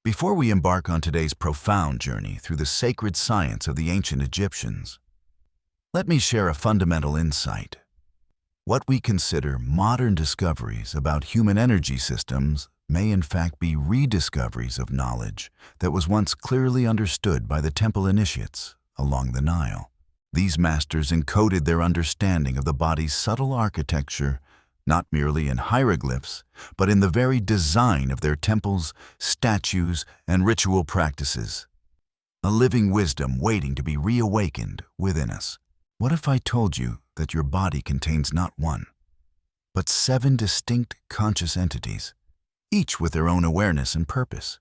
Before we embark on today's profound journey through the sacred science of the ancient Egyptians, let me share a fundamental insight. What we consider modern discoveries about human energy systems may in fact be rediscoveries of knowledge that was once clearly understood by the temple initiates along the Nile. These masters encoded their understanding of the body's subtle architecture not merely in hieroglyphs, but in the very design of their temples, statues, and ritual practices. A living wisdom waiting to be reawakened within us. What if I told you that your body contains not one, but 7 distinct conscious entities, each with their own awareness and purpose?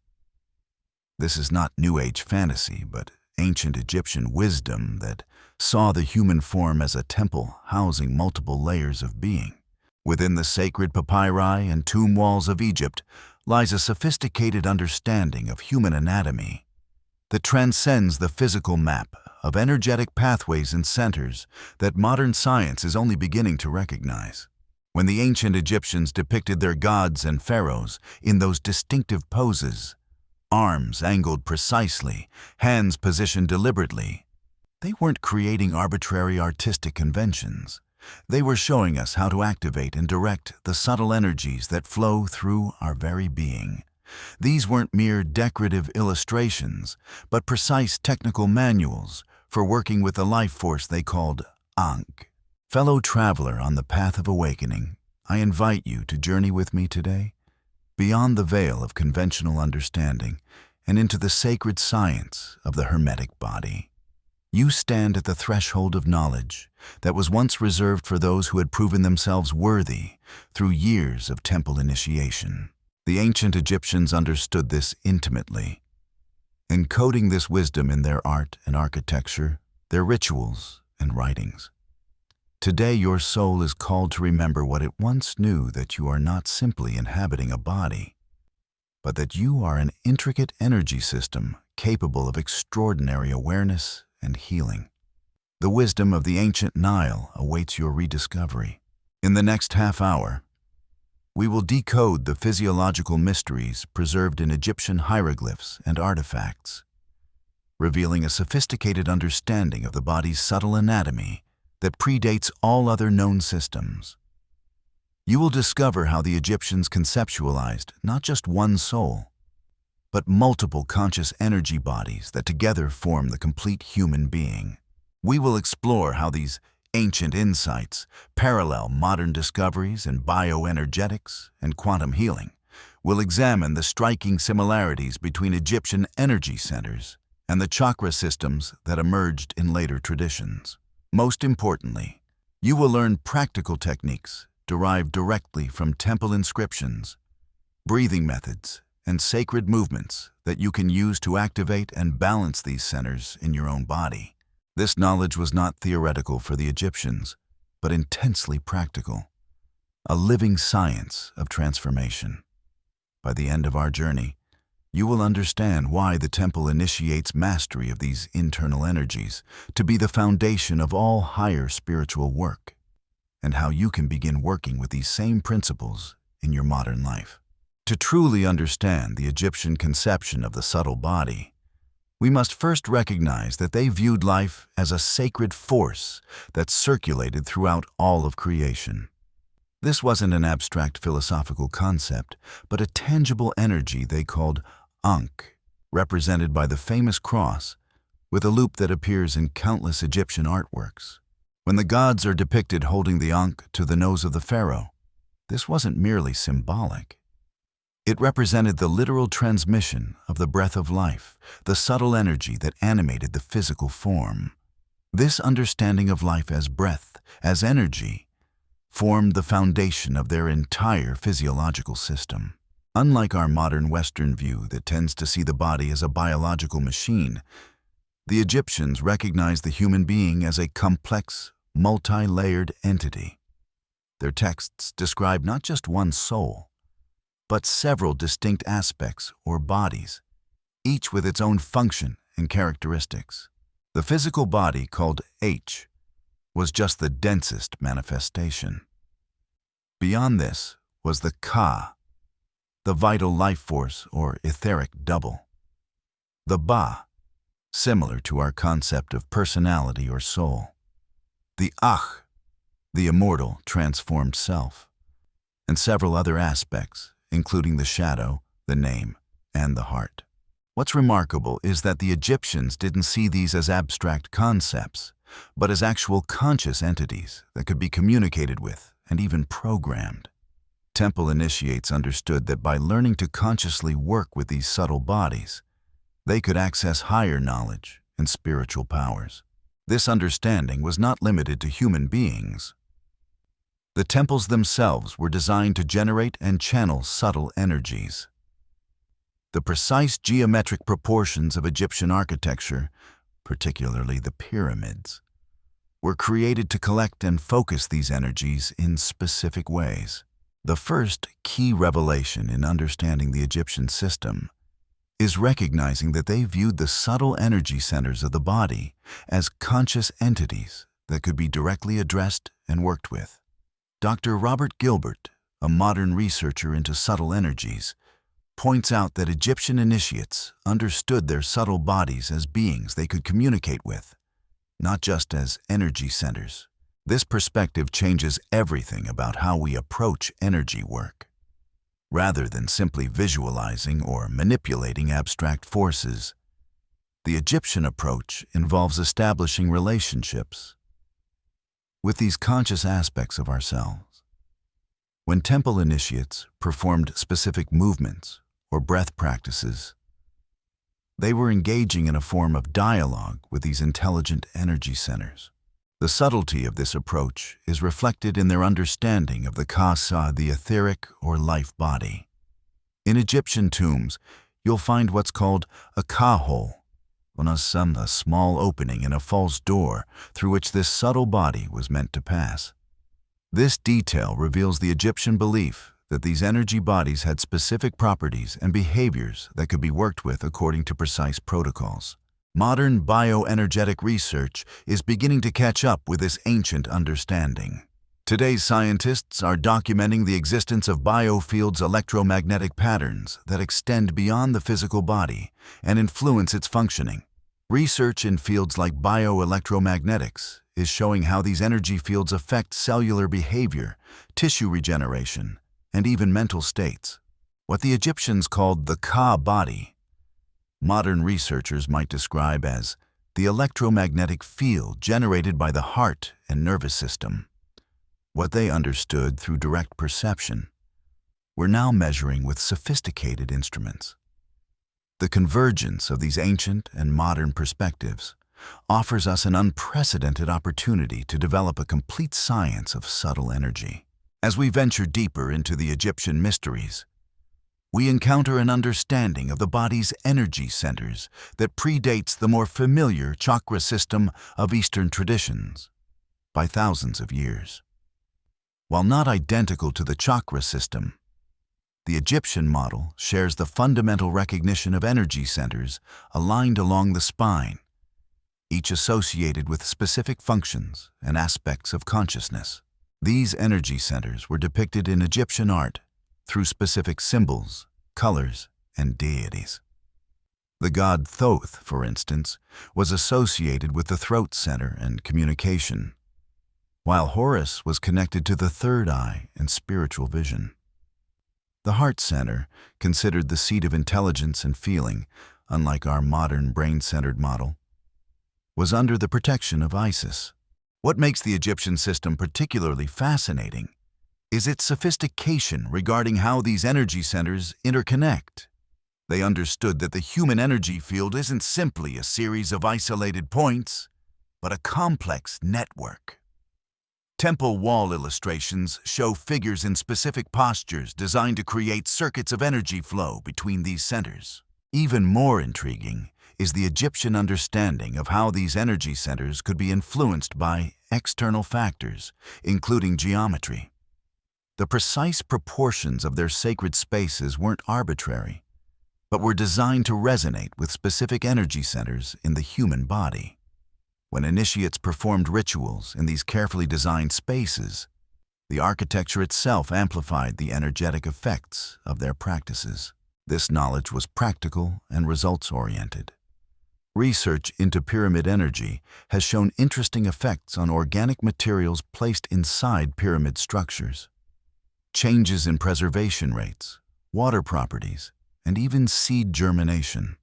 This is not New Age fantasy, but ancient Egyptian wisdom that saw the human form as a temple housing multiple layers of being. Within the sacred papyri and tomb walls of Egypt lies a sophisticated understanding of human anatomy that transcends the physical map of energetic pathways and centers that modern science is only beginning to recognize. When the ancient Egyptians depicted their gods and pharaohs in those distinctive poses, arms angled precisely, hands positioned deliberately, they weren't creating arbitrary artistic conventions. They were showing us how to activate and direct the subtle energies that flow through our very being. These weren't mere decorative illustrations, but precise technical manuals for working with the life force they called Ankh. Fellow traveler on the path of awakening, I invite you to journey with me today, beyond the veil of conventional understanding and into the sacred science of the Hermetic body. You stand at the threshold of knowledge that was once reserved for those who had proven themselves worthy through years of temple initiation. The ancient Egyptians understood this intimately, encoding this wisdom in their art and architecture, their rituals and writings. Today your soul is called to remember what it once knew, that you are not simply inhabiting a body, but that you are an intricate energy system capable of extraordinary awareness and healing. The wisdom of the ancient Nile awaits your rediscovery. In the next half hour, we will decode the physiological mysteries preserved in Egyptian hieroglyphs and artifacts, revealing a sophisticated understanding of the body's subtle anatomy that predates all other known systems. You will discover how the Egyptians conceptualized not just one soul, but multiple conscious energy bodies that together form the complete human being. We will explore how these ancient insights parallel modern discoveries in bioenergetics and quantum healing. We'll examine the striking similarities between Egyptian energy centers and the chakra systems that emerged in later traditions. Most importantly, you will learn practical techniques derived directly from temple inscriptions, breathing methods, and sacred movements that you can use to activate and balance these centers in your own body. This knowledge was not theoretical for the Egyptians, but intensely practical, a living science of transformation. By the end of our journey, you will understand why the temple initiates mastery of these internal energies to be the foundation of all higher spiritual work, and how you can begin working with these same principles in your modern life. To truly understand the Egyptian conception of the subtle body, we must first recognize that they viewed life as a sacred force that circulated throughout all of creation. This wasn't an abstract philosophical concept, but a tangible energy they called Ankh, represented by the famous cross with a loop that appears in countless Egyptian artworks. When the gods are depicted holding the Ankh to the nose of the pharaoh, this wasn't merely symbolic. It represented the literal transmission of the breath of life, the subtle energy that animated the physical form. This understanding of life as breath, as energy, formed the foundation of their entire physiological system. Unlike our modern Western view that tends to see the body as a biological machine, the Egyptians recognized the human being as a complex, multi-layered entity. Their texts describe not just one soul, but several distinct aspects or bodies, each with its own function and characteristics. The physical body, called H, was just the densest manifestation. Beyond this was the Ka, the vital life force or etheric double. The Ba, similar to our concept of personality or soul. The Ach, the immortal, transformed self. And several other aspects, including the shadow, the name, and the heart. What's remarkable is that the Egyptians didn't see these as abstract concepts, but as actual conscious entities that could be communicated with and even programmed. Temple initiates understood that by learning to consciously work with these subtle bodies, they could access higher knowledge and spiritual powers. This understanding was not limited to human beings. The temples themselves were designed to generate and channel subtle energies. The precise geometric proportions of Egyptian architecture, particularly the pyramids, were created to collect and focus these energies in specific ways. The first key revelation in understanding the Egyptian system is recognizing that they viewed the subtle energy centers of the body as conscious entities that could be directly addressed and worked with. Dr. Robert Gilbert, a modern researcher into subtle energies, points out that Egyptian initiates understood their subtle bodies as beings they could communicate with, not just as energy centers. This perspective changes everything about how we approach energy work. Rather than simply visualizing or manipulating abstract forces, the Egyptian approach involves establishing relationships with these conscious aspects of ourselves. When temple initiates performed specific movements or breath practices, they were engaging in a form of dialogue with these intelligent energy centers. The subtlety of this approach is reflected in their understanding of the Kasa, the etheric or life body. In Egyptian tombs, you'll find what's called a Ka-hole, a small opening in a false door through which this subtle body was meant to pass. This detail reveals the Egyptian belief that these energy bodies had specific properties and behaviors that could be worked with according to precise protocols. Modern bioenergetic research is beginning to catch up with this ancient understanding. Today's scientists are documenting the existence of biofield's electromagnetic patterns that extend beyond the physical body and influence its functioning. Research in fields like bioelectromagnetics is showing how these energy fields affect cellular behavior, tissue regeneration, and even mental states. What the Egyptians called the Ka body, modern researchers might describe as the electromagnetic field generated by the heart and nervous system. What they understood through direct perception, we're now measuring with sophisticated instruments. The convergence of these ancient and modern perspectives offers us an unprecedented opportunity to develop a complete science of subtle energy. As we venture deeper into the Egyptian mysteries, we encounter an understanding of the body's energy centers that predates the more familiar chakra system of Eastern traditions by thousands of years. While not identical to the chakra system, the Egyptian model shares the fundamental recognition of energy centers aligned along the spine, each associated with specific functions and aspects of consciousness. These energy centers were depicted in Egyptian art through specific symbols, colors, and deities. The god Thoth, for instance, was associated with the throat center and communication, while Horus was connected to the third eye and spiritual vision. The heart center, considered the seat of intelligence and feeling, unlike our modern brain-centered model, was under the protection of Isis. What makes the Egyptian system particularly fascinating is its sophistication regarding how these energy centers interconnect. They understood that the human energy field isn't simply a series of isolated points, but a complex network. Temple wall illustrations show figures in specific postures designed to create circuits of energy flow between these centers. Even more intriguing is the Egyptian understanding of how these energy centers could be influenced by external factors, including geometry. The precise proportions of their sacred spaces weren't arbitrary, but were designed to resonate with specific energy centers in the human body. When initiates performed rituals in these carefully designed spaces, The architecture itself amplified the energetic effects of their practices. This knowledge was practical and results-oriented. Research into pyramid energy has shown interesting effects on organic materials placed inside pyramid structures. Changes in preservation rates, water properties, and even seed germination.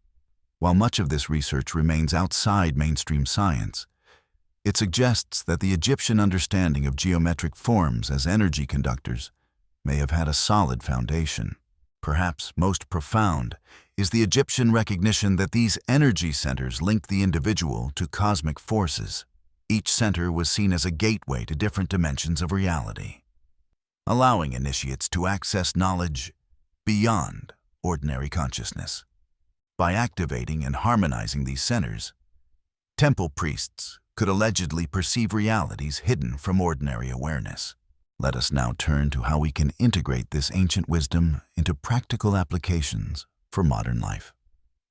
While much of this research remains outside mainstream science, it suggests that the Egyptian understanding of geometric forms as energy conductors may have had a solid foundation. Perhaps most profound is the Egyptian recognition that these energy centers linked the individual to cosmic forces. Each center was seen as a gateway to different dimensions of reality, allowing initiates to access knowledge beyond ordinary consciousness. By activating and harmonizing these centers, temple priests could allegedly perceive realities hidden from ordinary awareness. Let us now turn to how we can integrate this ancient wisdom into practical applications for modern life.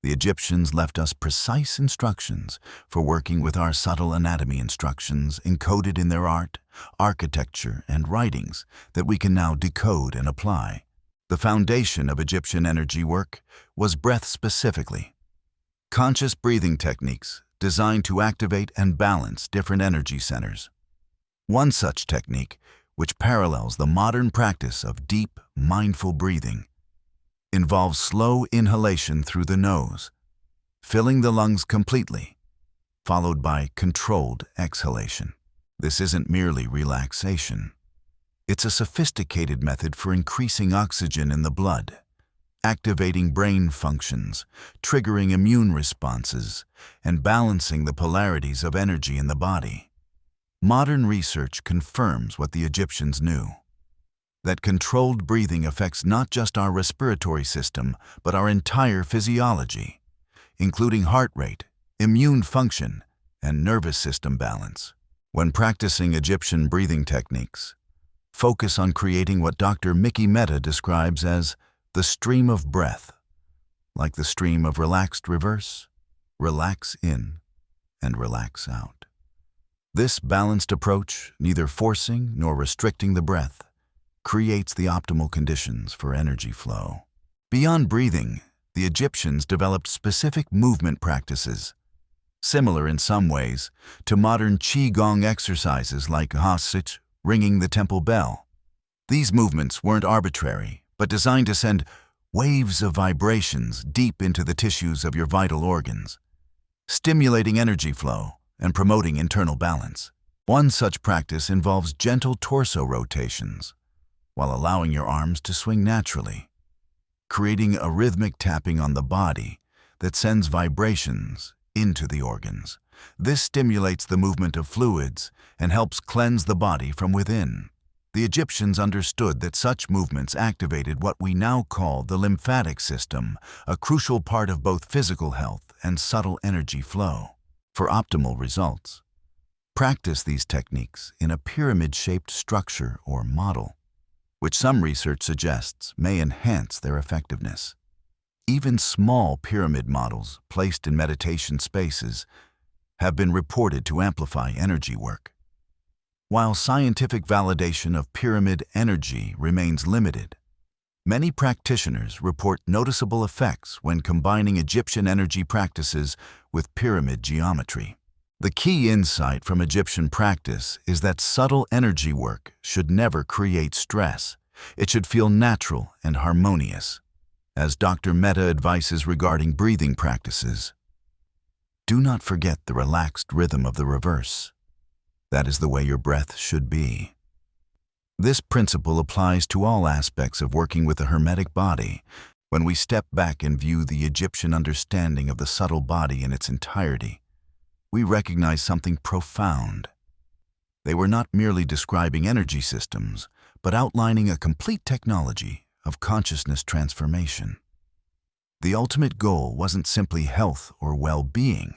The Egyptians left us precise instructions for working with our subtle anatomy instructions encoded in their art, architecture, and writings that we can now decode and apply. The foundation of Egyptian energy work was breath specifically. Conscious breathing techniques designed to activate and balance different energy centers. One such technique, which parallels the modern practice of deep, mindful breathing, involves slow inhalation through the nose, filling the lungs completely, followed by controlled exhalation. This isn't merely relaxation. It's a sophisticated method for increasing oxygen in the blood, activating brain functions, triggering immune responses, and balancing the polarities of energy in the body. Modern research confirms what the Egyptians knew: that controlled breathing affects not just our respiratory system, but our entire physiology, including heart rate, immune function, and nervous system balance. When practicing Egyptian breathing techniques, focus on creating what Dr. Mickey Mehta describes as the stream of breath, like the stream of relaxed reverse, relax in and relax out. This balanced approach, neither forcing nor restricting the breath, creates the optimal conditions for energy flow. Beyond breathing, the Egyptians developed specific movement practices, similar in some ways to modern Qigong exercises like Hasit, ringing the temple bell. These movements weren't arbitrary, but designed to send waves of vibrations deep into the tissues of your vital organs, stimulating energy flow and promoting internal balance. One such practice involves gentle torso rotations, while allowing your arms to swing naturally, creating a rhythmic tapping on the body that sends vibrations into the organs. This stimulates the movement of fluids and helps cleanse the body from within. The Egyptians understood that such movements activated what we now call the lymphatic system, a crucial part of both physical health and subtle energy flow. For optimal results, practice these techniques in a pyramid-shaped structure or model, which some research suggests may enhance their effectiveness. Even small pyramid models placed in meditation spaces have been reported to amplify energy work. While scientific validation of pyramid energy remains limited, many practitioners report noticeable effects when combining Egyptian energy practices with pyramid geometry. The key insight from Egyptian practice is that subtle energy work should never create stress. It should feel natural and harmonious. As Dr. Mehta advises regarding breathing practices, do not forget the relaxed rhythm of the reverse. That is the way your breath should be. This principle applies to all aspects of working with the Hermetic body. When we step back and view the Egyptian understanding of the subtle body in its entirety, we recognize something profound. They were not merely describing energy systems, but outlining a complete technology of consciousness transformation. The ultimate goal wasn't simply health or well-being,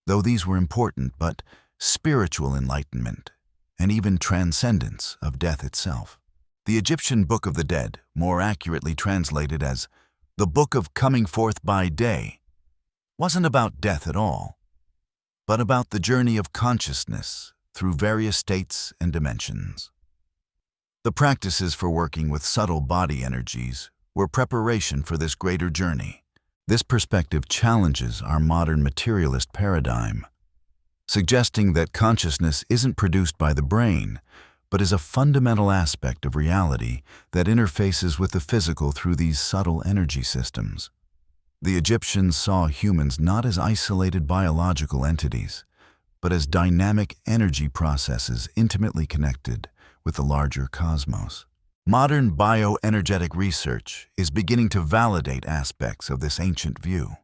though these were important, but spiritual enlightenment, and even transcendence of death itself. The Egyptian Book of the Dead, more accurately translated as the Book of Coming Forth by Day, wasn't about death at all, but about the journey of consciousness through various states and dimensions. The practices for working with subtle body energies were preparation for this greater journey. This perspective challenges our modern materialist paradigm, suggesting that consciousness isn't produced by the brain, but is a fundamental aspect of reality that interfaces with the physical through these subtle energy systems. The Egyptians saw humans not as isolated biological entities, but as dynamic energy processes intimately connected with the larger cosmos. Modern bioenergetic research is beginning to validate aspects of this ancient view.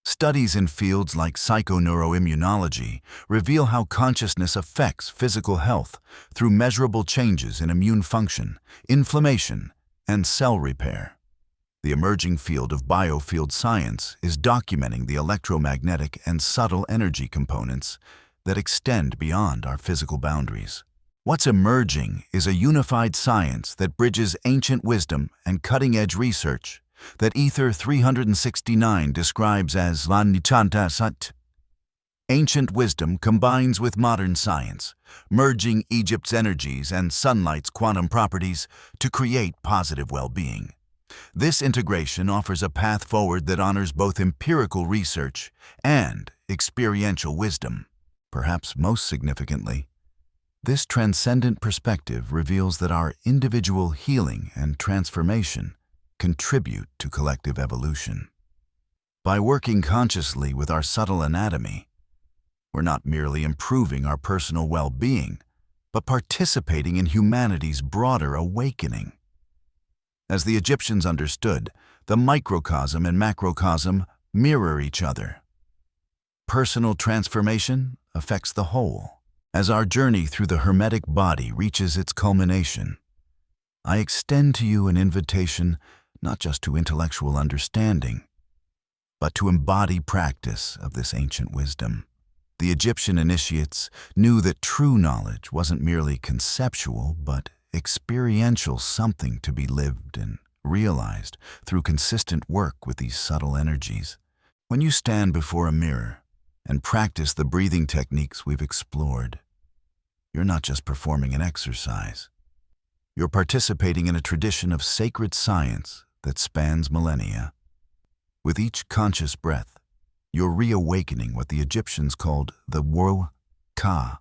Studies in fields like psychoneuroimmunology reveal how consciousness affects physical health through measurable changes in immune function, inflammation, and cell repair. The emerging field of biofield science is documenting the electromagnetic and subtle energy components that extend beyond our physical boundaries. What's emerging is a unified science that bridges ancient wisdom and cutting-edge research that Ether 369 describes as La Nichanta Sat. Ancient wisdom combines with modern science, merging Egypt's energies and sunlight's quantum properties to create positive well-being. This integration offers a path forward that honors both empirical research and experiential wisdom. Perhaps most significantly, this transcendent perspective reveals that our individual healing and transformation contribute to collective evolution. By working consciously with our subtle anatomy, we're not merely improving our personal well-being, but participating in humanity's broader awakening. As the Egyptians understood, the microcosm and macrocosm mirror each other. Personal transformation affects the whole. As our journey through the Hermetic body reaches its culmination, I extend to you an invitation not just to intellectual understanding, but to embody practice of this ancient wisdom. The Egyptian initiates knew that true knowledge wasn't merely conceptual, but experiential, something to be lived and realized through consistent work with these subtle energies. When you stand before a mirror and practice the breathing techniques we've explored, you're not just performing an exercise. You're participating in a tradition of sacred science that spans millennia. With each conscious breath, you're reawakening what the Egyptians called the Ka,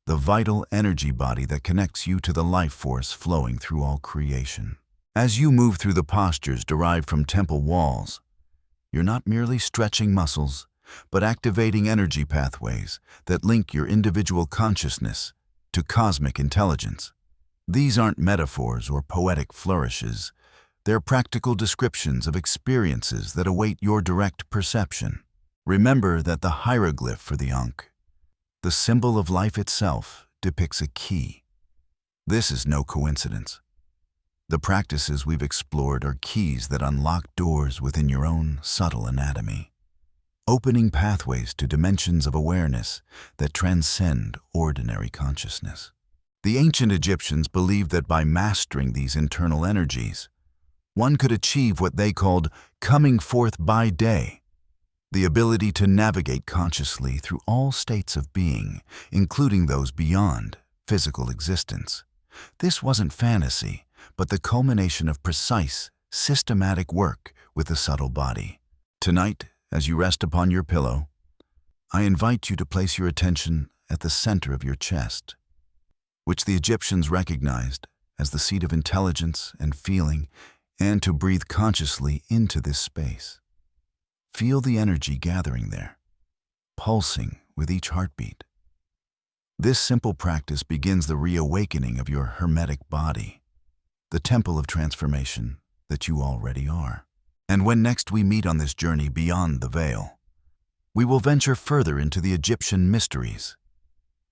the vital energy body that connects you to the life force flowing through all creation. As you move through the postures derived from temple walls, you're not merely stretching muscles, but activating energy pathways that link your individual consciousness to cosmic intelligence. These aren't metaphors or poetic flourishes. They're practical descriptions of experiences that await your direct perception. Remember that the hieroglyph for the Ankh, the symbol of life itself, depicts a key. This is no coincidence. The practices we've explored are keys that unlock doors within your own subtle anatomy, opening pathways to dimensions of awareness that transcend ordinary consciousness. The ancient Egyptians believed that by mastering these internal energies, one could achieve what they called coming forth by day, the ability to navigate consciously through all states of being, including those beyond physical existence. This wasn't fantasy, but the culmination of precise, systematic work with the subtle body. Tonight, as you rest upon your pillow, I invite you to place your attention at the center of your chest, which the Egyptians recognized as the seat of intelligence and feeling, and to breathe consciously into this space. Feel the energy gathering there, pulsing with each heartbeat. This simple practice begins the reawakening of your Hermetic body, the temple of transformation that you already are. And when next we meet on this journey beyond the veil, we will venture further into the Egyptian mysteries,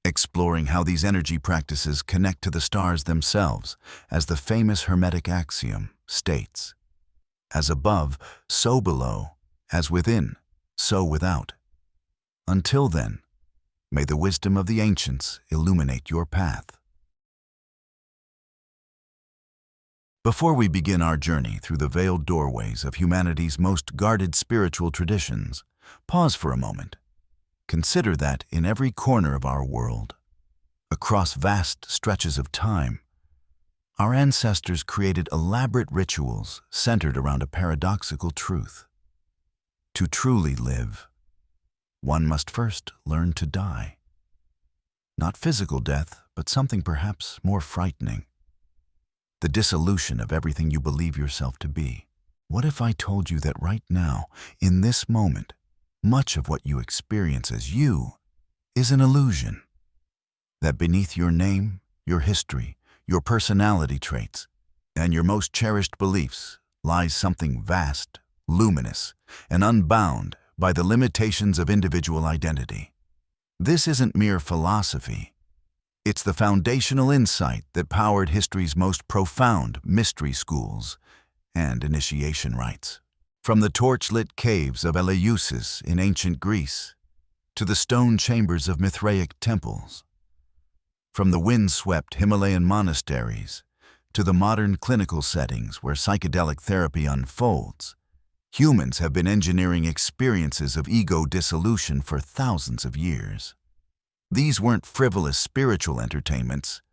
exploring how these energy practices connect to the stars themselves, as the famous Hermetic axiom states, "As above, so below, as within, so without." Until then, may the wisdom of the ancients illuminate your path. Before we begin our journey through the veiled doorways of humanity's most guarded spiritual traditions, pause for a moment. Consider that in every corner of our world, across vast stretches of time, Our ancestors created elaborate rituals centered around a paradoxical truth. To truly live, one must first learn to die. Not physical death, but something perhaps more frightening. The dissolution of everything you believe yourself to be. What if I told you that right now, in this moment, much of what you experience as you is an illusion? That beneath your name, your history, your personality traits, and your most cherished beliefs lies something vast, luminous, and unbound by the limitations of individual identity. This isn't mere philosophy. It's the foundational insight that powered history's most profound mystery schools and initiation rites. From the torch-lit caves of Eleusis in ancient Greece to the stone chambers of Mithraic temples, from the wind-swept Himalayan monasteries to the modern clinical settings where psychedelic therapy unfolds, humans have been engineering experiences of ego dissolution for thousands of years. These weren't frivolous spiritual entertainments,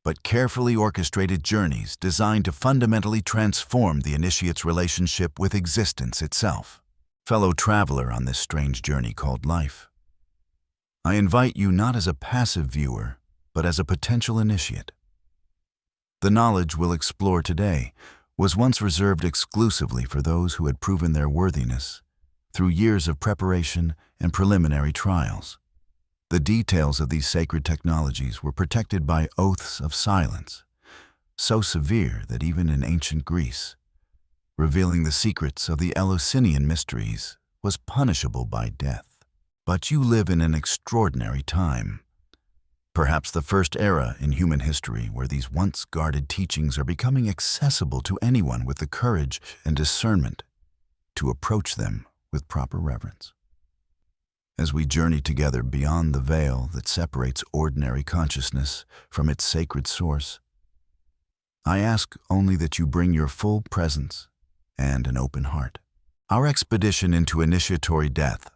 but carefully orchestrated journeys designed to fundamentally transform the initiate's relationship with existence itself. Fellow traveler on this strange journey called life, I invite you not as a passive viewer, but as a potential initiate. The knowledge we'll explore today was once reserved exclusively for those who had proven their worthiness through years of preparation and preliminary trials. The details of these sacred technologies were protected by oaths of silence, so severe that even in ancient Greece, revealing the secrets of the Eleusinian mysteries was punishable by death. But you live in an extraordinary time. Perhaps the first era in human history where these once guarded teachings are becoming accessible to anyone with the courage and discernment to approach them with proper reverence. As we journey together beyond the veil that separates ordinary consciousness from its sacred source, I ask only that you bring your full presence and an open heart. Our expedition into initiatory death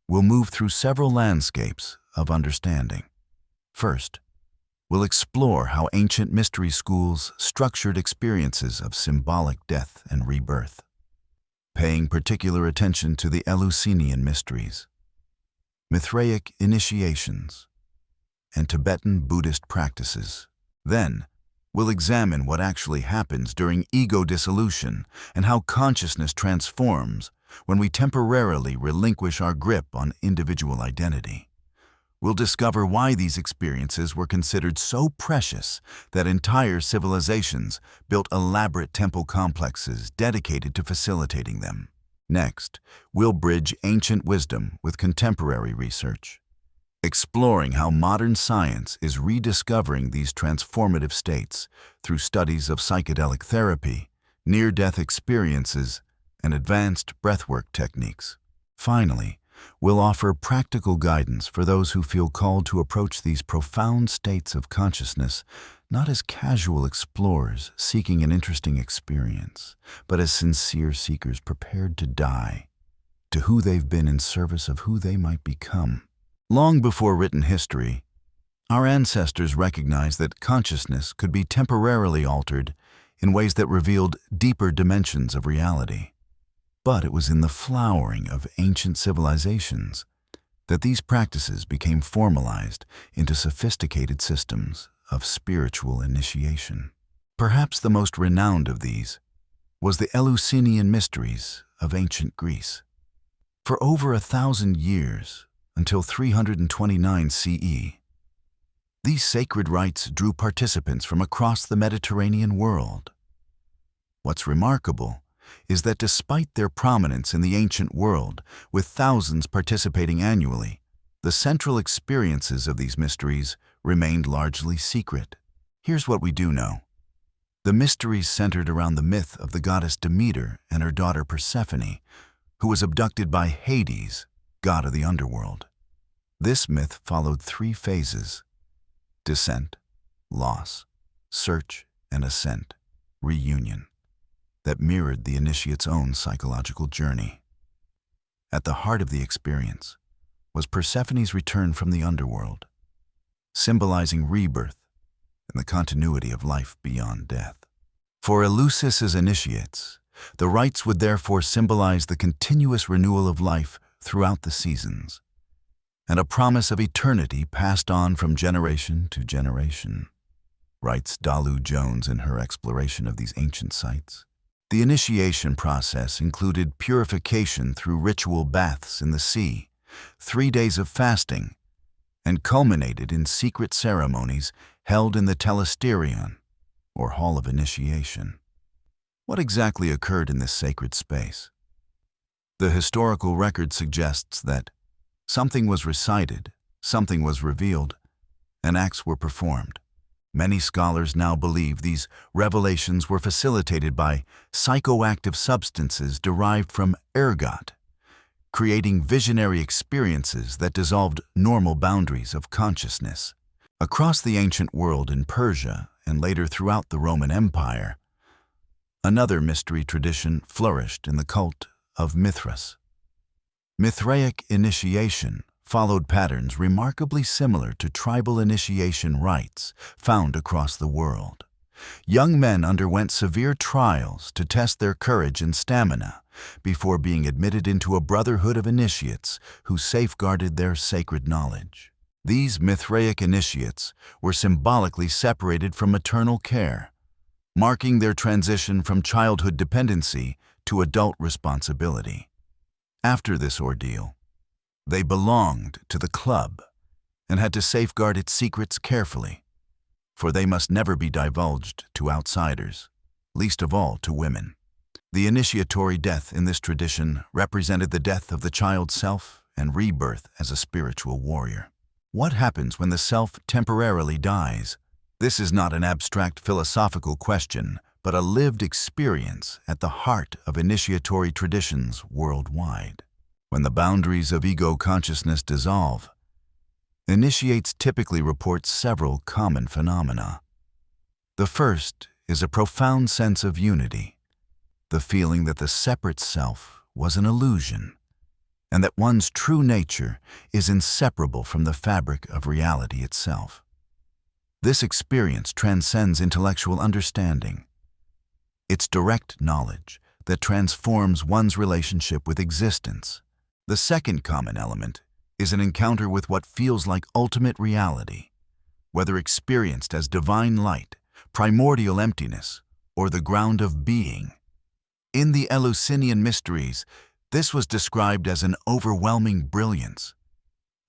will move through several landscapes of understanding. First, we'll explore how ancient mystery schools structured experiences of symbolic death and rebirth, paying particular attention to the Eleusinian mysteries, Mithraic initiations, and Tibetan Buddhist practices. Then, we'll examine what actually happens during ego dissolution and how consciousness transforms when we temporarily relinquish our grip on individual identity. We'll discover why these experiences were considered so precious that entire civilizations built elaborate temple complexes dedicated to facilitating them. Next, we'll bridge ancient wisdom with contemporary research, exploring how modern science is rediscovering these transformative states through studies of psychedelic therapy, near-death experiences, and advanced breathwork techniques. Finally, we'll offer practical guidance for those who feel called to approach these profound states of consciousness not as casual explorers seeking an interesting experience, but as sincere seekers prepared to die to who they've been in service of who they might become. Long before written history, our ancestors recognized that consciousness could be temporarily altered in ways that revealed deeper dimensions of reality. But it was in the flowering of ancient civilizations that these practices became formalized into sophisticated systems of spiritual initiation. Perhaps the most renowned of these was the Eleusinian mysteries of ancient Greece. For over 1,000 years, until 329 CE, these sacred rites drew participants from across the Mediterranean world. What's remarkable is that despite their prominence in the ancient world, with thousands participating annually, the central experiences of these mysteries remained largely secret. Here's what we do know. The mysteries centered around the myth of the goddess Demeter and her daughter Persephone, who was abducted by Hades, god of the underworld. This myth followed 3 phases: descent, loss, search, and ascent, reunion, that mirrored the initiate's own psychological journey. At the heart of the experience was Persephone's return from the underworld, symbolizing rebirth and the continuity of life beyond death. For Eleusis' initiates, the rites would therefore symbolize the continuous renewal of life throughout the seasons, and a promise of eternity passed on from generation to generation, writes Dalu Jones in her exploration of these ancient sites. The initiation process included purification through ritual baths in the sea, 3 days of fasting, and culminated in secret ceremonies held in the telesterion, or Hall of Initiation. What exactly occurred in this sacred space? The historical record suggests that something was recited, something was revealed, and acts were performed. Many scholars now believe these revelations were facilitated by psychoactive substances derived from ergot, creating visionary experiences that dissolved normal boundaries of consciousness. Across the ancient world in Persia and later throughout the Roman Empire, another mystery tradition flourished in the cult of Mithras. Mithraic initiation followed patterns remarkably similar to tribal initiation rites found across the world. Young men underwent severe trials to test their courage and stamina before being admitted into a brotherhood of initiates who safeguarded their sacred knowledge. These Mithraic initiates were symbolically separated from maternal care, marking their transition from childhood dependency to adult responsibility. After this ordeal, they belonged to the club and had to safeguard its secrets carefully, for they must never be divulged to outsiders, least of all to women. The initiatory death in this tradition represented the death of the child self and rebirth as a spiritual warrior. What happens when the self temporarily dies? This is not an abstract philosophical question, but a lived experience at the heart of initiatory traditions worldwide. When the boundaries of ego consciousness dissolve, initiates typically report several common phenomena. The first is a profound sense of unity, the feeling that the separate self was an illusion, and that one's true nature is inseparable from the fabric of reality itself. This experience transcends intellectual understanding. It's direct knowledge that transforms one's relationship with existence. The second common element is an encounter with what feels like ultimate reality, whether experienced as divine light, primordial emptiness, or the ground of being. In the Eleusinian mysteries, this was described as an overwhelming brilliance,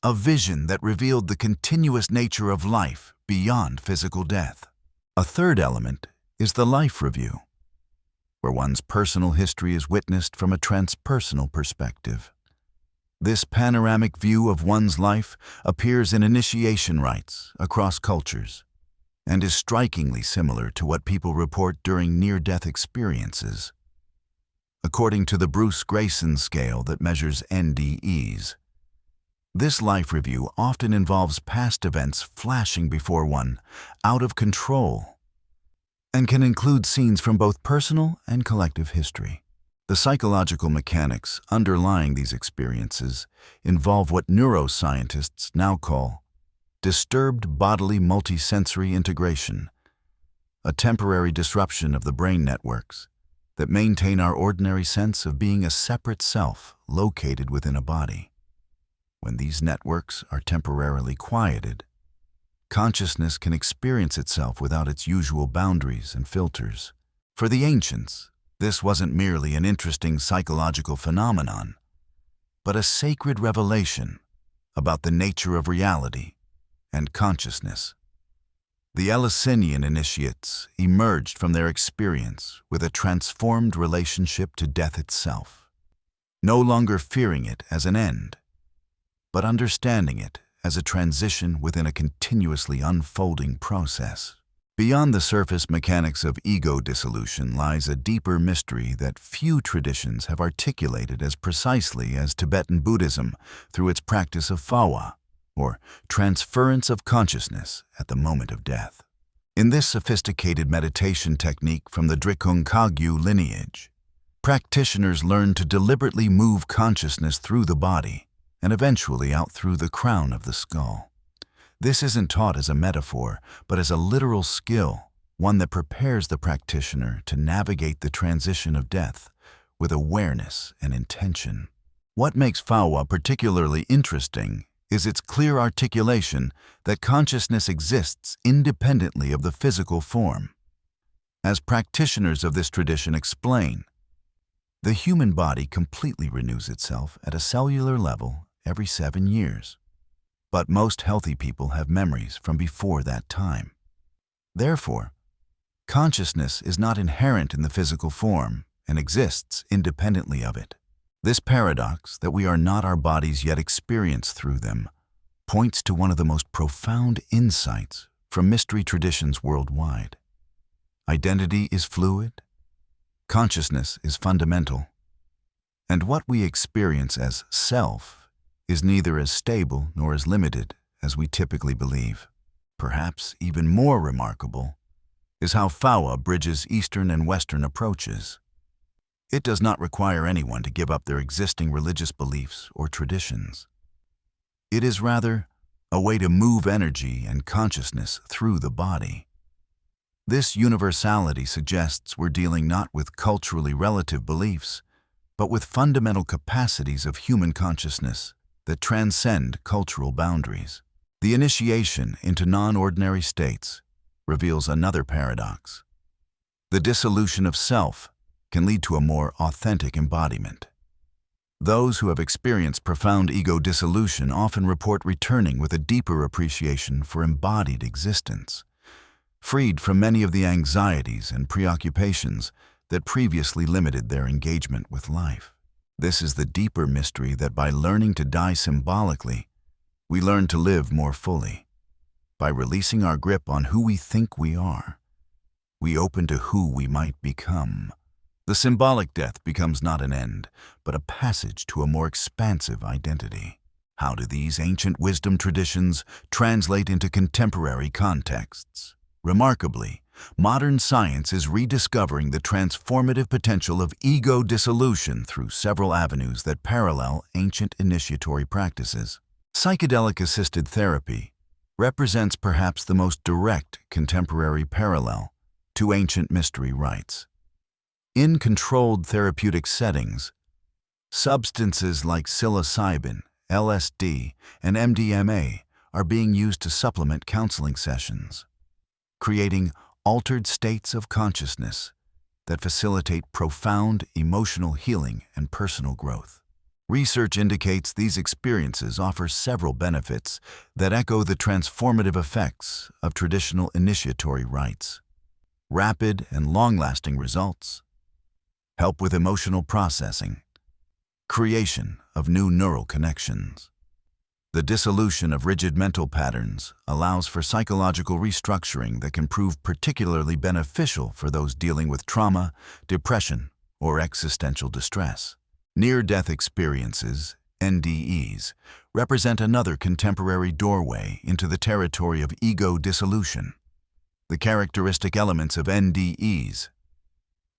a vision that revealed the continuous nature of life beyond physical death. A third element is the life review, where one's personal history is witnessed from a transpersonal perspective. This panoramic view of one's life appears in initiation rites across cultures and is strikingly similar to what people report during near-death experiences. According to the Bruce Grayson scale that measures NDEs, this life review often involves past events flashing before one, out of control, and can include scenes from both personal and collective history. The psychological mechanics underlying these experiences involve what neuroscientists now call disturbed bodily multisensory integration, a temporary disruption of the brain networks that maintain our ordinary sense of being a separate self located within a body. When these networks are temporarily quieted, consciousness can experience itself without its usual boundaries and filters. For the ancients, this wasn't merely an interesting psychological phenomenon, but a sacred revelation about the nature of reality and consciousness. The Eleusinian initiates emerged from their experience with a transformed relationship to death itself, no longer fearing it as an end, but understanding it as a transition within a continuously unfolding process. Beyond the surface mechanics of ego dissolution lies a deeper mystery that few traditions have articulated as precisely as Tibetan Buddhism through its practice of phawa, or transference of consciousness at the moment of death. In this sophisticated meditation technique from the Drikung Kagyu lineage, practitioners learn to deliberately move consciousness through the body and eventually out through the crown of the skull. This isn't taught as a metaphor, but as a literal skill, one that prepares the practitioner to navigate the transition of death with awareness and intention. What makes Fawa particularly interesting is its clear articulation that consciousness exists independently of the physical form. As practitioners of this tradition explain, the human body completely renews itself at a cellular level every 7 years. But most healthy people have memories from before that time. Therefore, consciousness is not inherent in the physical form and exists independently of it. This paradox, that we are not our bodies yet experience through them, points to one of the most profound insights from mystery traditions worldwide. Identity is fluid, consciousness is fundamental, and what we experience as self is neither as stable nor as limited as we typically believe. Perhaps even more remarkable is how Fawa bridges Eastern and Western approaches. It does not require anyone to give up their existing religious beliefs or traditions. It is rather a way to move energy and consciousness through the body. This universality suggests we're dealing not with culturally relative beliefs, but with fundamental capacities of human consciousness that transcend cultural boundaries. The initiation into non-ordinary states reveals another paradox. The dissolution of self can lead to a more authentic embodiment. Those who have experienced profound ego dissolution often report returning with a deeper appreciation for embodied existence, freed from many of the anxieties and preoccupations that previously limited their engagement with life. This is the deeper mystery that by learning to die symbolically, we learn to live more fully. By releasing our grip on who we think we are, we open to who we might become. The symbolic death becomes not an end, but a passage to a more expansive identity. How do these ancient wisdom traditions translate into contemporary contexts? Remarkably, modern science is rediscovering the transformative potential of ego dissolution through several avenues that parallel ancient initiatory practices. Psychedelic-assisted therapy represents perhaps the most direct contemporary parallel to ancient mystery rites. In controlled therapeutic settings, substances like psilocybin, LSD, and MDMA are being used to supplement counseling sessions, creating altered states of consciousness that facilitate profound emotional healing and personal growth. Research indicates these experiences offer several benefits that echo the transformative effects of traditional initiatory rites. Rapid and long-lasting results, help with emotional processing, creation of new neural connections. The dissolution of rigid mental patterns allows for psychological restructuring that can prove particularly beneficial for those dealing with trauma, depression, or existential distress. Near-death experiences, NDEs, represent another contemporary doorway into the territory of ego dissolution. The characteristic elements of NDEs: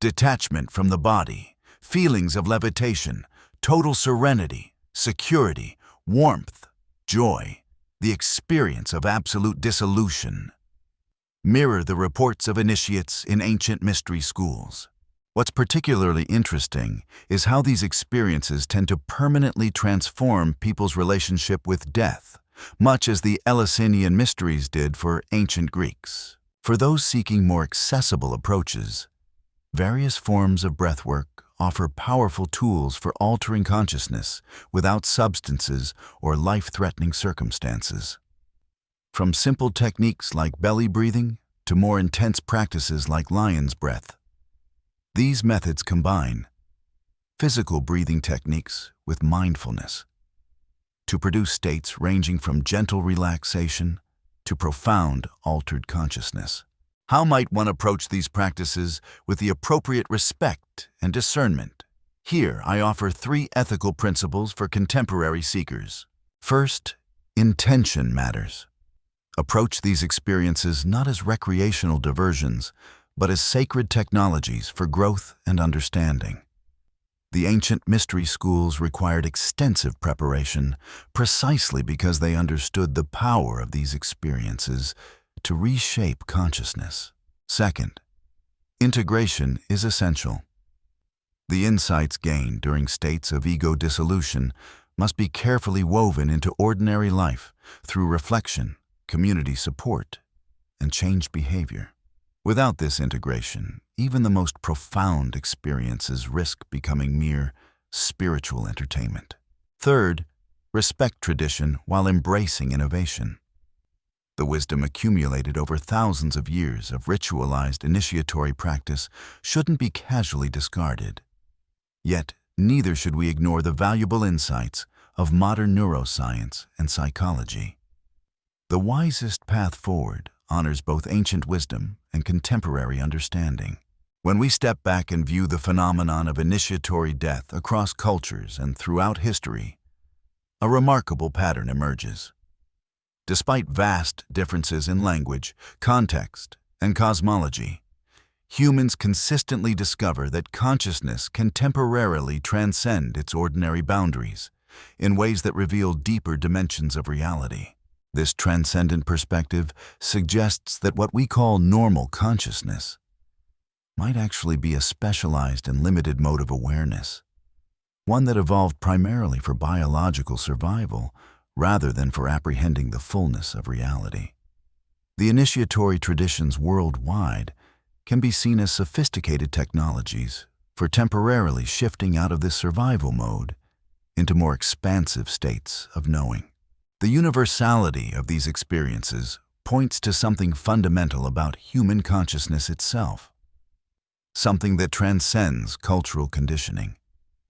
detachment from the body, feelings of levitation, total serenity, security, warmth, joy, the experience of absolute dissolution, mirror the reports of initiates in ancient mystery schools. What's particularly interesting is how these experiences tend to permanently transform people's relationship with death, much as the Eleusinian mysteries did for ancient Greeks. For those seeking more accessible approaches, various forms of breathwork offer powerful tools for altering consciousness without substances or life-threatening circumstances. From simple techniques like belly breathing to more intense practices like lion's breath, these methods combine physical breathing techniques with mindfulness to produce states ranging from gentle relaxation to profound altered consciousness. How might one approach these practices with the appropriate respect and discernment? Here, I offer 3 ethical principles for contemporary seekers. First, intention matters. Approach these experiences not as recreational diversions, but as sacred technologies for growth and understanding. The ancient mystery schools required extensive preparation precisely because they understood the power of these experiences to reshape consciousness. Second, integration is essential. The insights gained during states of ego dissolution must be carefully woven into ordinary life through reflection, community support, and changed behavior. Without this integration, even the most profound experiences risk becoming mere spiritual entertainment. Third, respect tradition while embracing innovation. The wisdom accumulated over thousands of years of ritualized initiatory practice shouldn't be casually discarded. Yet, neither should we ignore the valuable insights of modern neuroscience and psychology. The wisest path forward honors both ancient wisdom and contemporary understanding. When we step back and view the phenomenon of initiatory death across cultures and throughout history, a remarkable pattern emerges. Despite vast differences in language, context, and cosmology, humans consistently discover that consciousness can temporarily transcend its ordinary boundaries in ways that reveal deeper dimensions of reality. This transcendent perspective suggests that what we call normal consciousness might actually be a specialized and limited mode of awareness, one that evolved primarily for biological survival rather than for apprehending the fullness of reality. The initiatory traditions worldwide can be seen as sophisticated technologies for temporarily shifting out of this survival mode into more expansive states of knowing. The universality of these experiences points to something fundamental about human consciousness itself, something that transcends cultural conditioning.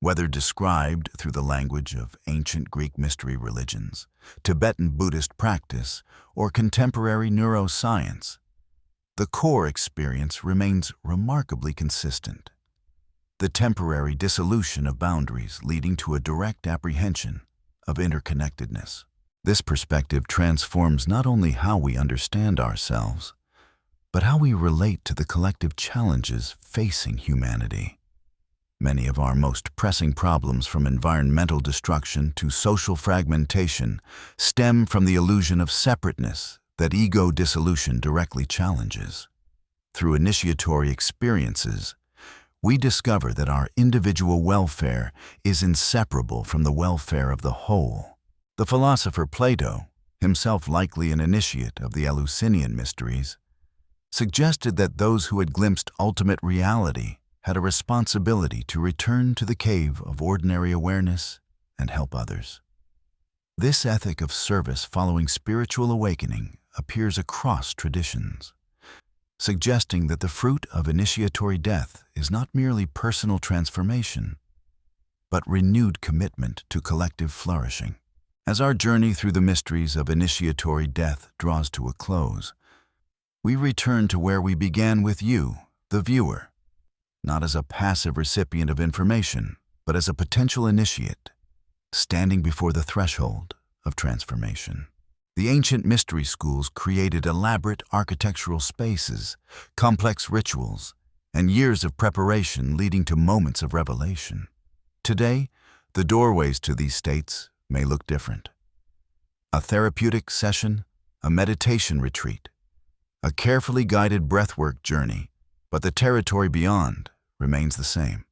Whether described through the language of ancient Greek mystery religions, Tibetan Buddhist practice, or contemporary neuroscience, the core experience remains remarkably consistent. The temporary dissolution of boundaries leading to a direct apprehension of interconnectedness. This perspective transforms not only how we understand ourselves, but how we relate to the collective challenges facing humanity. Many of our most pressing problems, from environmental destruction to social fragmentation, stem from the illusion of separateness that ego dissolution directly challenges. Through initiatory experiences, we discover that our individual welfare is inseparable from the welfare of the whole. The philosopher Plato, himself likely an initiate of the Eleusinian mysteries, suggested that those who had glimpsed ultimate reality had a responsibility to return to the cave of ordinary awareness and help others. This ethic of service following spiritual awakening appears across traditions, suggesting that the fruit of initiatory death is not merely personal transformation, but renewed commitment to collective flourishing. As our journey through the mysteries of initiatory death draws to a close, we return to where we began with you, the viewer, not as a passive recipient of information, but as a potential initiate, standing before the threshold of transformation. The ancient mystery schools created elaborate architectural spaces, complex rituals, and years of preparation leading to moments of revelation. Today, the doorways to these states may look different. A therapeutic session, a meditation retreat, a carefully guided breathwork journey, but the territory beyond remains the same.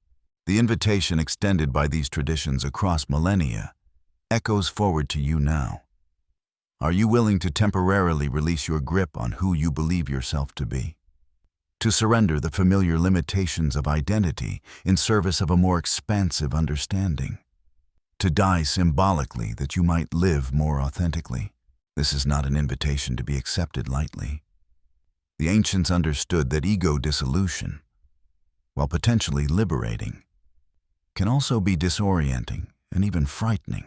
The invitation extended by these traditions across millennia echoes forward to you now. Are you willing to temporarily release your grip on who you believe yourself to be? To surrender the familiar limitations of identity in service of a more expansive understanding? To die symbolically that you might live more authentically? This is not an invitation to be accepted lightly. The ancients understood that ego dissolution, while potentially liberating, can also be disorienting and even frightening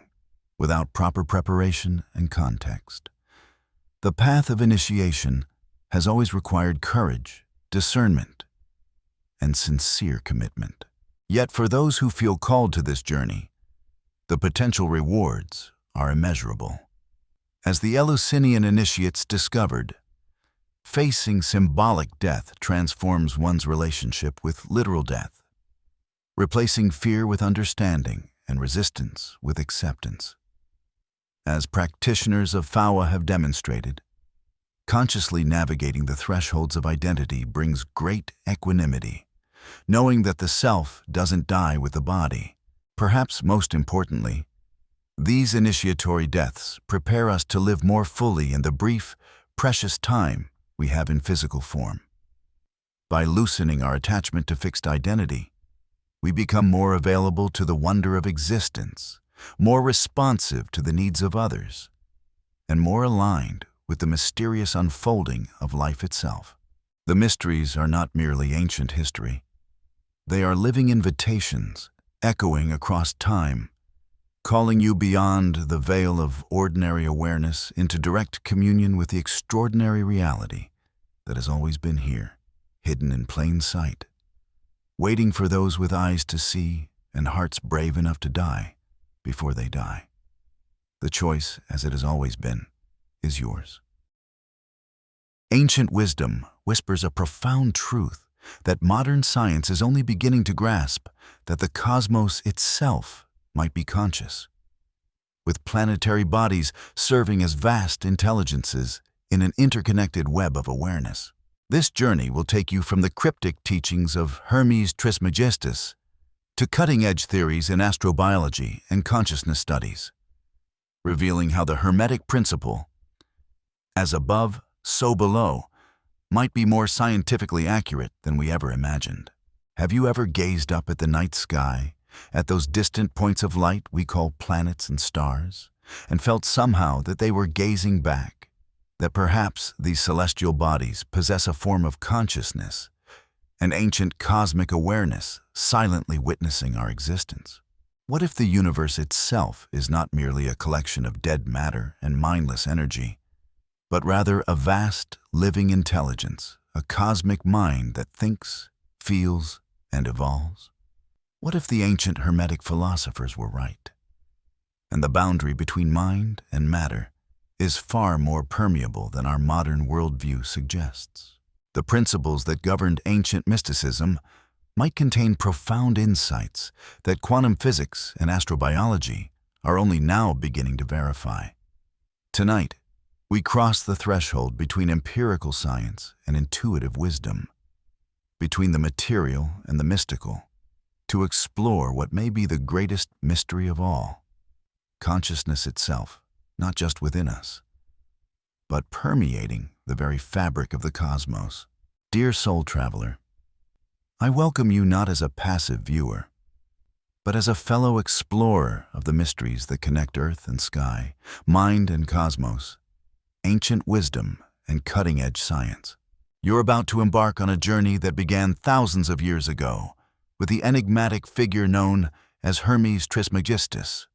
without proper preparation and context. The path of initiation has always required courage, discernment, and sincere commitment. Yet for those who feel called to this journey, the potential rewards are immeasurable. As the Eleusinian initiates discovered, facing symbolic death transforms one's relationship with literal death. replacing fear with understanding and resistance with acceptance. As practitioners of Fawa have demonstrated, consciously navigating the thresholds of identity brings great equanimity, knowing that the self doesn't die with the body. Perhaps most importantly, these initiatory deaths prepare us to live more fully in the brief, precious time we have in physical form. By loosening our attachment to fixed identity, we become more available to the wonder of existence, more responsive to the needs of others, and more aligned with the mysterious unfolding of life itself. The mysteries are not merely ancient history. They are living invitations, echoing across time, calling you beyond the veil of ordinary awareness into direct communion with the extraordinary reality that has always been here, hidden in plain sight, waiting for those with eyes to see and hearts brave enough to die before they die. The choice, as it has always been, is yours. Ancient wisdom whispers a profound truth that modern science is only beginning to grasp, that the cosmos itself might be conscious, with planetary bodies serving as vast intelligences in an interconnected web of awareness. This journey will take you from the cryptic teachings of Hermes Trismegistus to cutting-edge theories in astrobiology and consciousness studies, revealing how the Hermetic principle, as above, so below, might be more scientifically accurate than we ever imagined. Have you ever gazed up at the night sky, at those distant points of light we call planets and stars, and felt somehow that they were gazing back, that perhaps these celestial bodies possess a form of consciousness, an ancient cosmic awareness silently witnessing our existence? What if the universe itself is not merely a collection of dead matter and mindless energy, but rather a vast, living intelligence, a cosmic mind that thinks, feels, and evolves? What if the ancient Hermetic philosophers were right, and the boundary between mind and matter is far more permeable than our modern worldview suggests? The principles that governed ancient mysticism might contain profound insights that quantum physics and astrobiology are only now beginning to verify. Tonight, we cross the threshold between empirical science and intuitive wisdom, between the material and the mystical, to explore what may be the greatest mystery of all, consciousness itself, not just within us, but permeating the very fabric of the cosmos. Dear soul traveler, I welcome you not as a passive viewer, but as a fellow explorer of the mysteries that connect earth and sky, mind and cosmos, ancient wisdom and cutting-edge science. You're about to embark on a journey that began thousands of years ago with the enigmatic figure known as Hermes Trismegistus,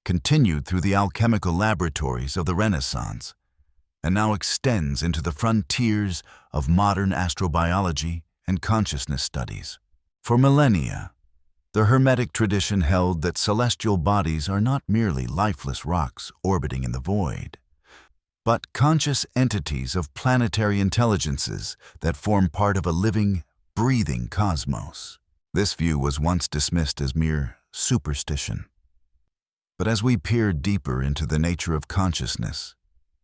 continued through the alchemical laboratories of the Renaissance, and now extends into the frontiers of modern astrobiology and consciousness studies. For millennia, the Hermetic tradition held that celestial bodies are not merely lifeless rocks orbiting in the void, but conscious entities of planetary intelligences that form part of a living, breathing cosmos. This view was once dismissed as mere superstition. But as we peer deeper into the nature of consciousness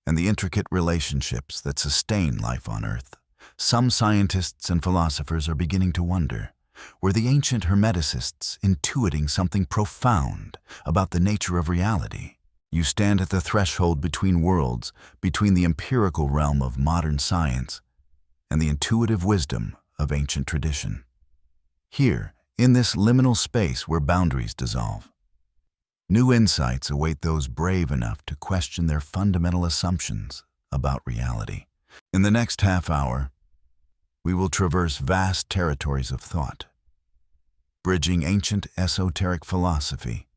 and the intricate relationships that sustain life on Earth, some scientists and philosophers are beginning to wonder, were the ancient Hermeticists intuiting something profound about the nature of reality? You stand at the threshold between worlds, between the empirical realm of modern science and the intuitive wisdom of ancient tradition. Here, in this liminal space where boundaries dissolve, new insights await those brave enough to question their fundamental assumptions about reality. In the next half hour, we will traverse vast territories of thought, bridging ancient esoteric philosophy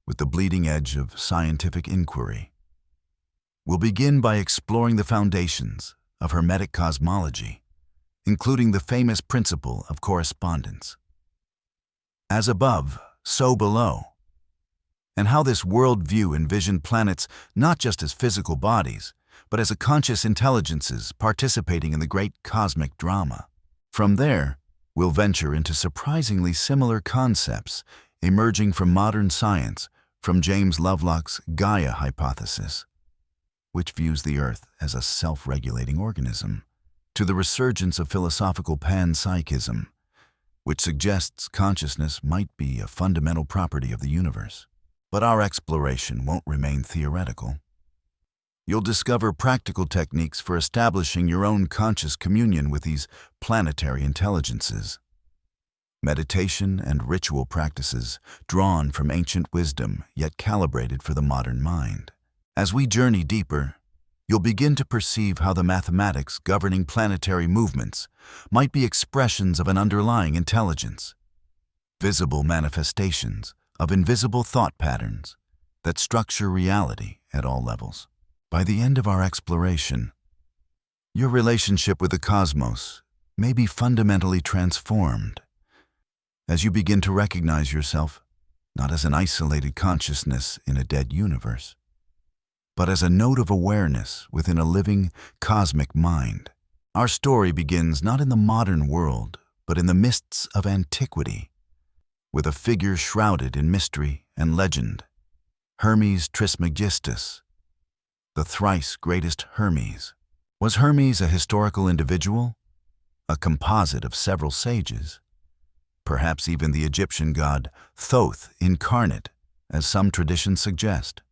with the bleeding edge of scientific inquiry. We'll begin by exploring the foundations of Hermetic cosmology, including the famous principle of correspondence. As above, so below, and how this worldview envisioned planets not just as physical bodies, but as conscious intelligences participating in the great cosmic drama. From there, we'll venture into surprisingly similar concepts emerging from modern science, from James Lovelock's Gaia hypothesis, which views the Earth as a self-regulating organism, to the resurgence of philosophical panpsychism, which suggests consciousness might be a fundamental property of the universe. But our exploration won't remain theoretical. You'll discover practical techniques for establishing your own conscious communion with these planetary intelligences. Meditation and ritual practices drawn from ancient wisdom yet calibrated for the modern mind. As we journey deeper, you'll begin to perceive how the mathematics governing planetary movements might be expressions of an underlying intelligence, visible manifestations of invisible thought patterns that structure reality at all levels. By the end of our exploration, your relationship with the cosmos may be fundamentally transformed as you begin to recognize yourself not as an isolated consciousness in a dead universe, but as a node of awareness within a living cosmic mind. Our story begins not in the modern world, but in the mists of antiquity, with a figure shrouded in mystery and legend, Hermes Trismegistus, the thrice greatest Hermes. Was Hermes a historical individual, a composite of several sages? Perhaps even the Egyptian god Thoth incarnate, as some traditions suggest.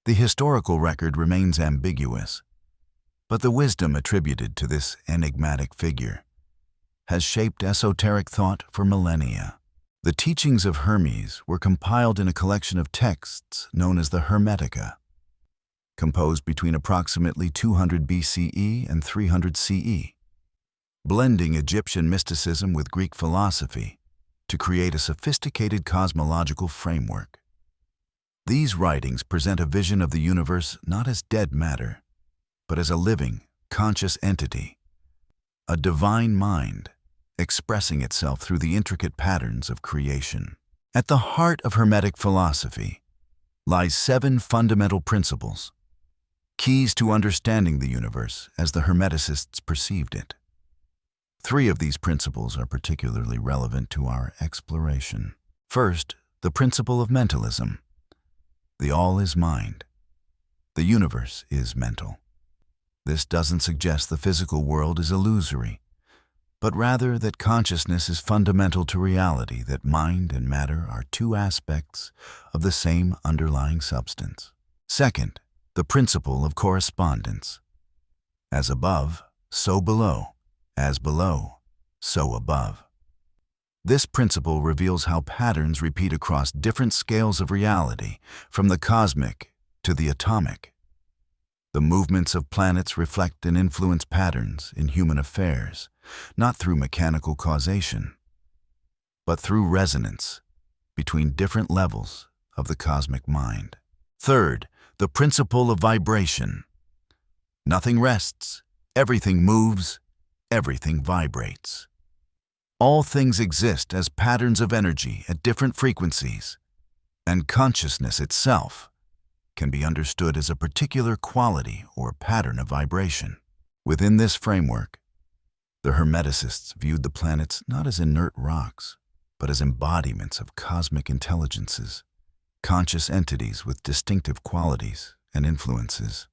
The historical record remains ambiguous, but the wisdom attributed to this enigmatic figure has shaped esoteric thought for millennia. The teachings of Hermes were compiled in a collection of texts known as the Hermetica, composed between approximately 200 BCE and 300 CE, blending Egyptian mysticism with Greek philosophy to create a sophisticated cosmological framework. These writings present a vision of the universe not as dead matter, but as a living, conscious entity, a divine mind expressing itself through the intricate patterns of creation. At the heart of Hermetic philosophy lies 7 fundamental principles, keys to understanding the universe as the Hermeticists perceived it. 3 of these principles are particularly relevant to our exploration. First, the principle of mentalism. The all is mind. The universe is mental. This doesn't suggest the physical world is illusory, but rather that consciousness is fundamental to reality, that mind and matter are 2 aspects of the same underlying substance. Second, the principle of correspondence. As above, so below. As below, so above. This principle reveals how patterns repeat across different scales of reality, from the cosmic to the atomic. The movements of planets reflect and influence patterns in human affairs, not through mechanical causation, but through resonance between different levels of the cosmic mind. Third, the principle of vibration. Nothing rests, everything moves, everything vibrates. All things exist as patterns of energy at different frequencies, and consciousness itself can be understood as a particular quality or pattern of vibration. Within this framework, the Hermeticists viewed the planets not as inert rocks, but as embodiments of cosmic intelligences, conscious entities with distinctive qualities and influences.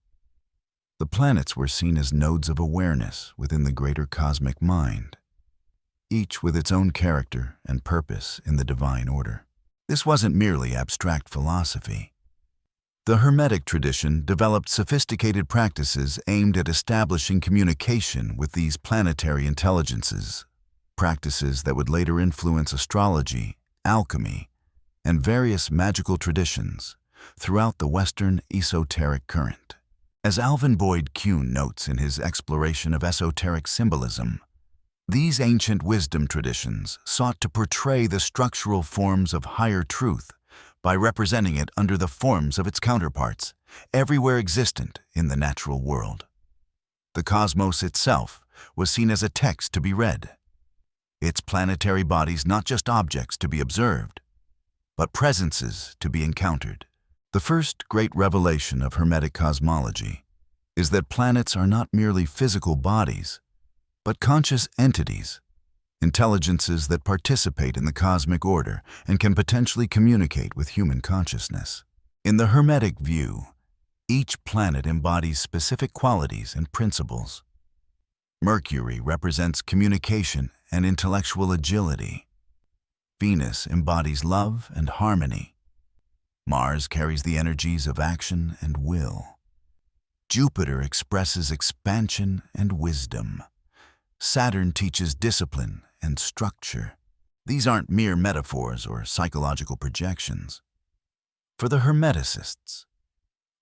The planets were seen as nodes of awareness within the greater cosmic mind, each with its own character and purpose in the divine order. This wasn't merely abstract philosophy. The Hermetic tradition developed sophisticated practices aimed at establishing communication with these planetary intelligences, practices that would later influence astrology, alchemy, and various magical traditions throughout the Western esoteric current. As Alvin Boyd Kuhn notes in his exploration of esoteric symbolism, these ancient wisdom traditions sought to portray the structural forms of higher truth by representing it under the forms of its counterparts, everywhere existent in the natural world. The cosmos itself was seen as a text to be read, its planetary bodies not just objects to be observed, but presences to be encountered. The first great revelation of Hermetic cosmology is that planets are not merely physical bodies, but conscious entities intelligences that participate in the cosmic order and can potentially communicate with human consciousness. In the Hermetic view, each planet embodies specific qualities and principles. Mercury represents communication and intellectual agility. Venus embodies love and harmony. Mars carries the energies of action and will. Jupiter expresses expansion and wisdom. Saturn teaches discipline and structure. These aren't mere metaphors or psychological projections. For the Hermeticists,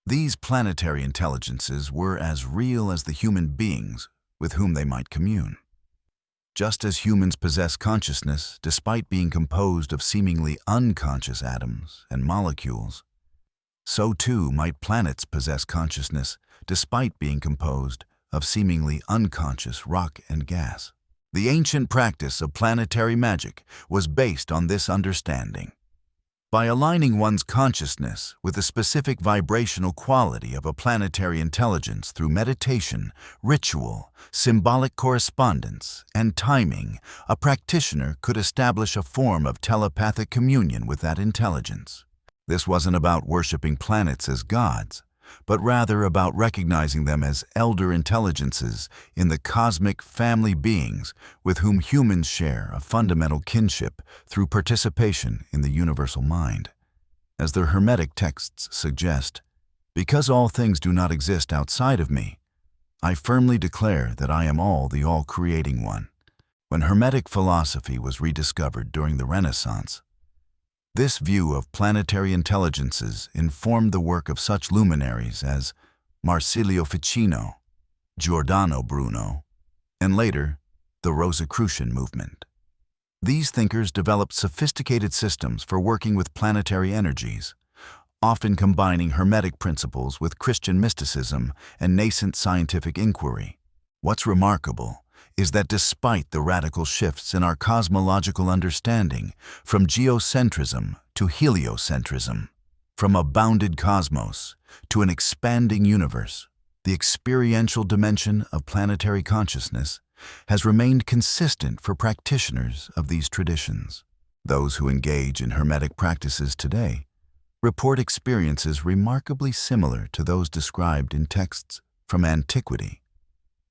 these planetary intelligences were as real as the human beings with whom they might commune. Just as humans possess consciousness despite being composed of seemingly unconscious atoms and molecules, so too might planets possess consciousness despite being composed of seemingly unconscious rock and gas. The ancient practice of planetary magic was based on this understanding. By aligning one's consciousness with the specific vibrational quality of a planetary intelligence through meditation, ritual, symbolic correspondence, and timing, a practitioner could establish a form of telepathic communion with that intelligence. This wasn't about worshiping planets as gods, but rather about recognizing them as elder intelligences in the cosmic family beings with whom humans share a fundamental kinship through participation in the universal mind. As the Hermetic texts suggest, because all things do not exist outside of me, I firmly declare that I am all the all-creating one. When Hermetic philosophy was rediscovered during the Renaissance, this view of planetary intelligences informed the work of such luminaries as Marsilio Ficino, Giordano Bruno, and later, the Rosicrucian movement. These thinkers developed sophisticated systems for working with planetary energies, often combining Hermetic principles with Christian mysticism and nascent scientific inquiry. What's remarkable is that despite the radical shifts in our cosmological understanding, from geocentrism to heliocentrism, from a bounded cosmos to an expanding universe, the experiential dimension of planetary consciousness has remained consistent for practitioners of these traditions. Those who engage in Hermetic practices today report experiences remarkably similar to those described in texts from antiquity,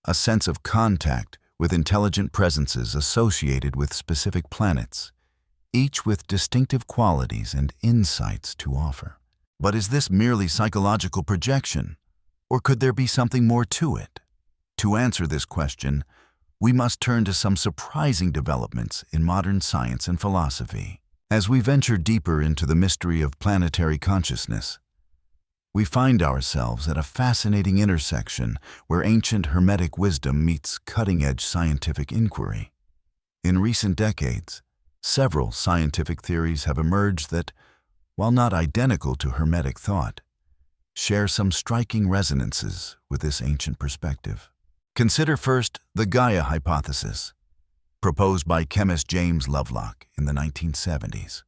a sense of contact with intelligent presences associated with specific planets, each with distinctive qualities and insights to offer. But is this merely psychological projection, or could there be something more to it? To answer this question, we must turn to some surprising developments in modern science and philosophy. As we venture deeper into the mystery of planetary consciousness, we find ourselves at a fascinating intersection where ancient Hermetic wisdom meets cutting-edge scientific inquiry. In recent decades, several scientific theories have emerged that, while not identical to Hermetic thought, share some striking resonances with this ancient perspective. Consider first the Gaia hypothesis, proposed by chemist James Lovelock in the 1970s.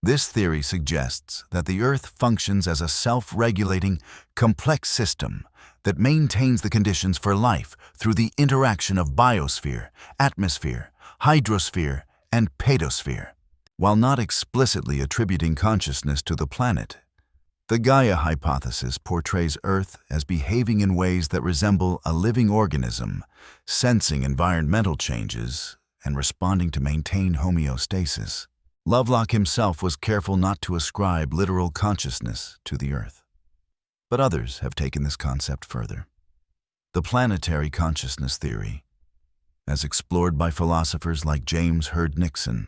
This theory suggests that the Earth functions as a self-regulating, complex system that maintains the conditions for life through the interaction of biosphere, atmosphere, hydrosphere, and pedosphere. While not explicitly attributing consciousness to the planet, the Gaia hypothesis portrays Earth as behaving in ways that resemble a living organism, sensing environmental changes and responding to maintain homeostasis. Lovelock himself was careful not to ascribe literal consciousness to the Earth. But others have taken this concept further. The planetary consciousness theory, as explored by philosophers like James Hurd Nixon,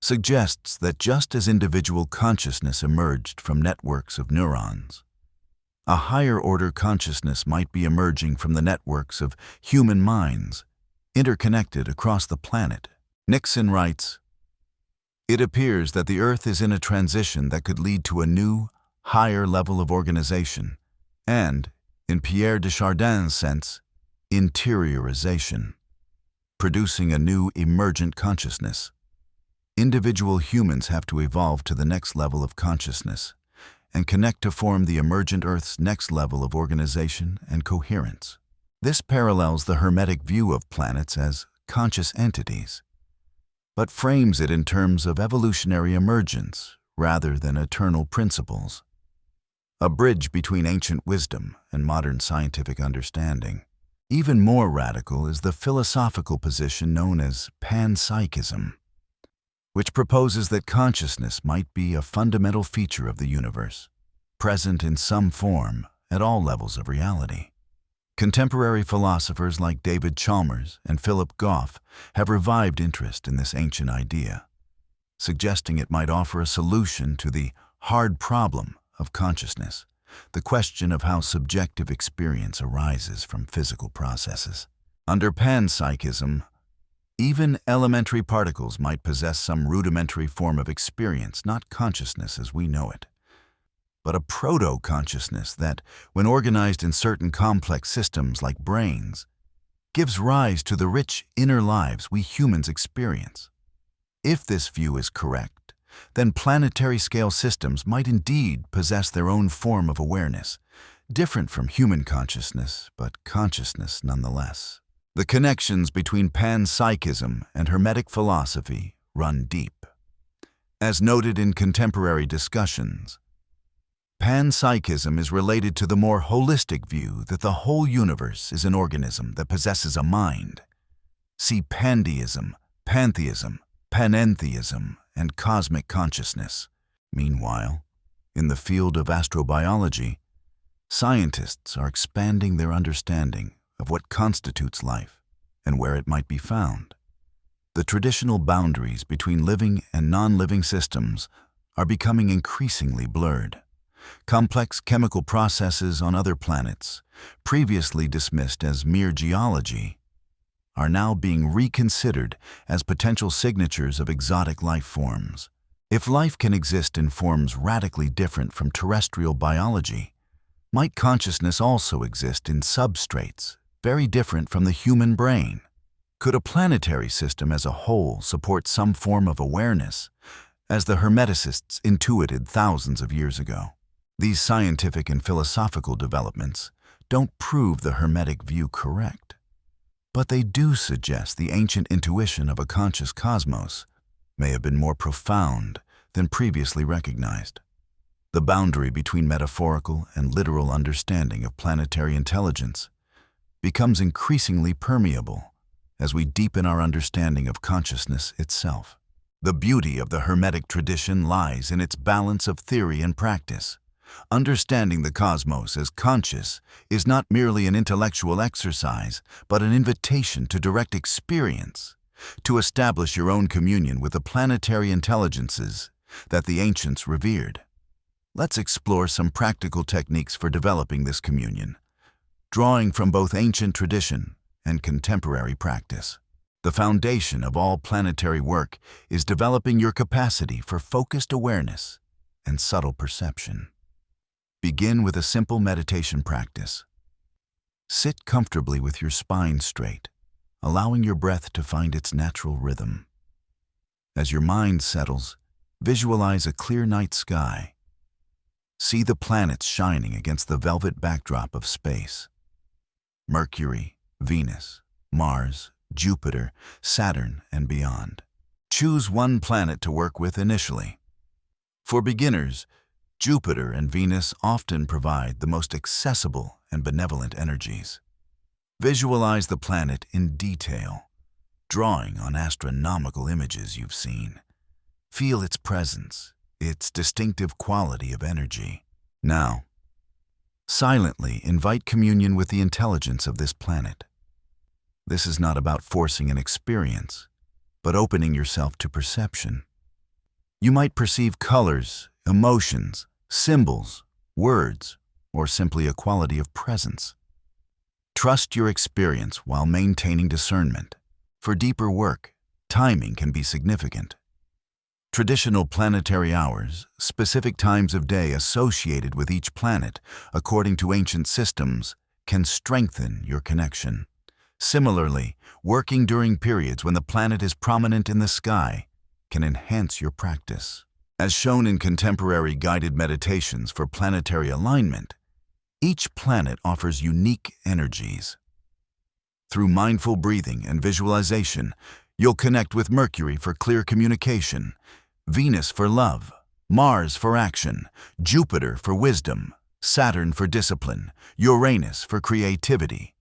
suggests that just as individual consciousness emerged from networks of neurons, a higher-order consciousness might be emerging from the networks of human minds, interconnected across the planet. Nixon writes, "It appears that the Earth is in a transition that could lead to a new, higher level of organization, and, in Pierre de Chardin's sense, interiorization, producing a new emergent consciousness. Individual humans have to evolve to the next level of consciousness and connect to form the emergent Earth's next level of organization and coherence." This parallels the Hermetic view of planets as conscious entities, but frames it in terms of evolutionary emergence rather than eternal principles. A bridge between ancient wisdom and modern scientific understanding. Even more radical is the philosophical position known as panpsychism, which proposes that consciousness might be a fundamental feature of the universe, present in some form at all levels of reality. Contemporary philosophers like David Chalmers and Philip Goff have revived interest in this ancient idea, suggesting it might offer a solution to the hard problem of consciousness, the question of how subjective experience arises from physical processes. Under panpsychism, even elementary particles might possess some rudimentary form of experience, not consciousness as we know it, but a proto-consciousness that, when organized in certain complex systems like brains, gives rise to the rich inner lives we humans experience. If this view is correct, then planetary-scale systems might indeed possess their own form of awareness, different from human consciousness, but consciousness nonetheless. The connections between panpsychism and Hermetic philosophy run deep. As noted in contemporary discussions, panpsychism is related to the more holistic view that the whole universe is an organism that possesses a mind. See pandeism, pantheism, panentheism, and cosmic consciousness. Meanwhile, in the field of astrobiology, scientists are expanding their understanding of what constitutes life and where it might be found. The traditional boundaries between living and non-living systems are becoming increasingly blurred. Complex chemical processes on other planets, previously dismissed as mere geology, are now being reconsidered as potential signatures of exotic life forms. If life can exist in forms radically different from terrestrial biology, might consciousness also exist in substrates very different from the human brain? Could a planetary system as a whole support some form of awareness, as the Hermeticists intuited thousands of years ago? These scientific and philosophical developments don't prove the Hermetic view correct, but they do suggest the ancient intuition of a conscious cosmos may have been more profound than previously recognized. The boundary between metaphorical and literal understanding of planetary intelligence becomes increasingly permeable as we deepen our understanding of consciousness itself. The beauty of the Hermetic tradition lies in its balance of theory and practice. Understanding the cosmos as conscious is not merely an intellectual exercise, but an invitation to direct experience, to establish your own communion with the planetary intelligences that the ancients revered. Let's explore some practical techniques for developing this communion, drawing from both ancient tradition and contemporary practice. The foundation of all planetary work is developing your capacity for focused awareness and subtle perception. Begin with a simple meditation practice. Sit comfortably with your spine straight, allowing your breath to find its natural rhythm. As your mind settles, visualize a clear night sky. See the planets shining against the velvet backdrop of space. Mercury, Venus, Mars, Jupiter, Saturn, and beyond. Choose one planet to work with initially. For beginners, Jupiter and Venus often provide the most accessible and benevolent energies. Visualize the planet in detail, drawing on astronomical images you've seen. Feel its presence, its distinctive quality of energy. Now, silently invite communion with the intelligence of this planet. This is not about forcing an experience, but opening yourself to perception. You might perceive colors, emotions, symbols, words, or simply a quality of presence. Trust your experience while maintaining discernment. For deeper work, timing can be significant. Traditional planetary hours, specific times of day associated with each planet, according to ancient systems, can strengthen your connection. Similarly, working during periods when the planet is prominent in the sky can enhance your practice. As shown in contemporary guided meditations for planetary alignment, each planet offers unique energies. Through mindful breathing and visualization, you'll connect with Mercury for clear communication, Venus for love, Mars for action, Jupiter for wisdom, Saturn for discipline, Uranus for creativity,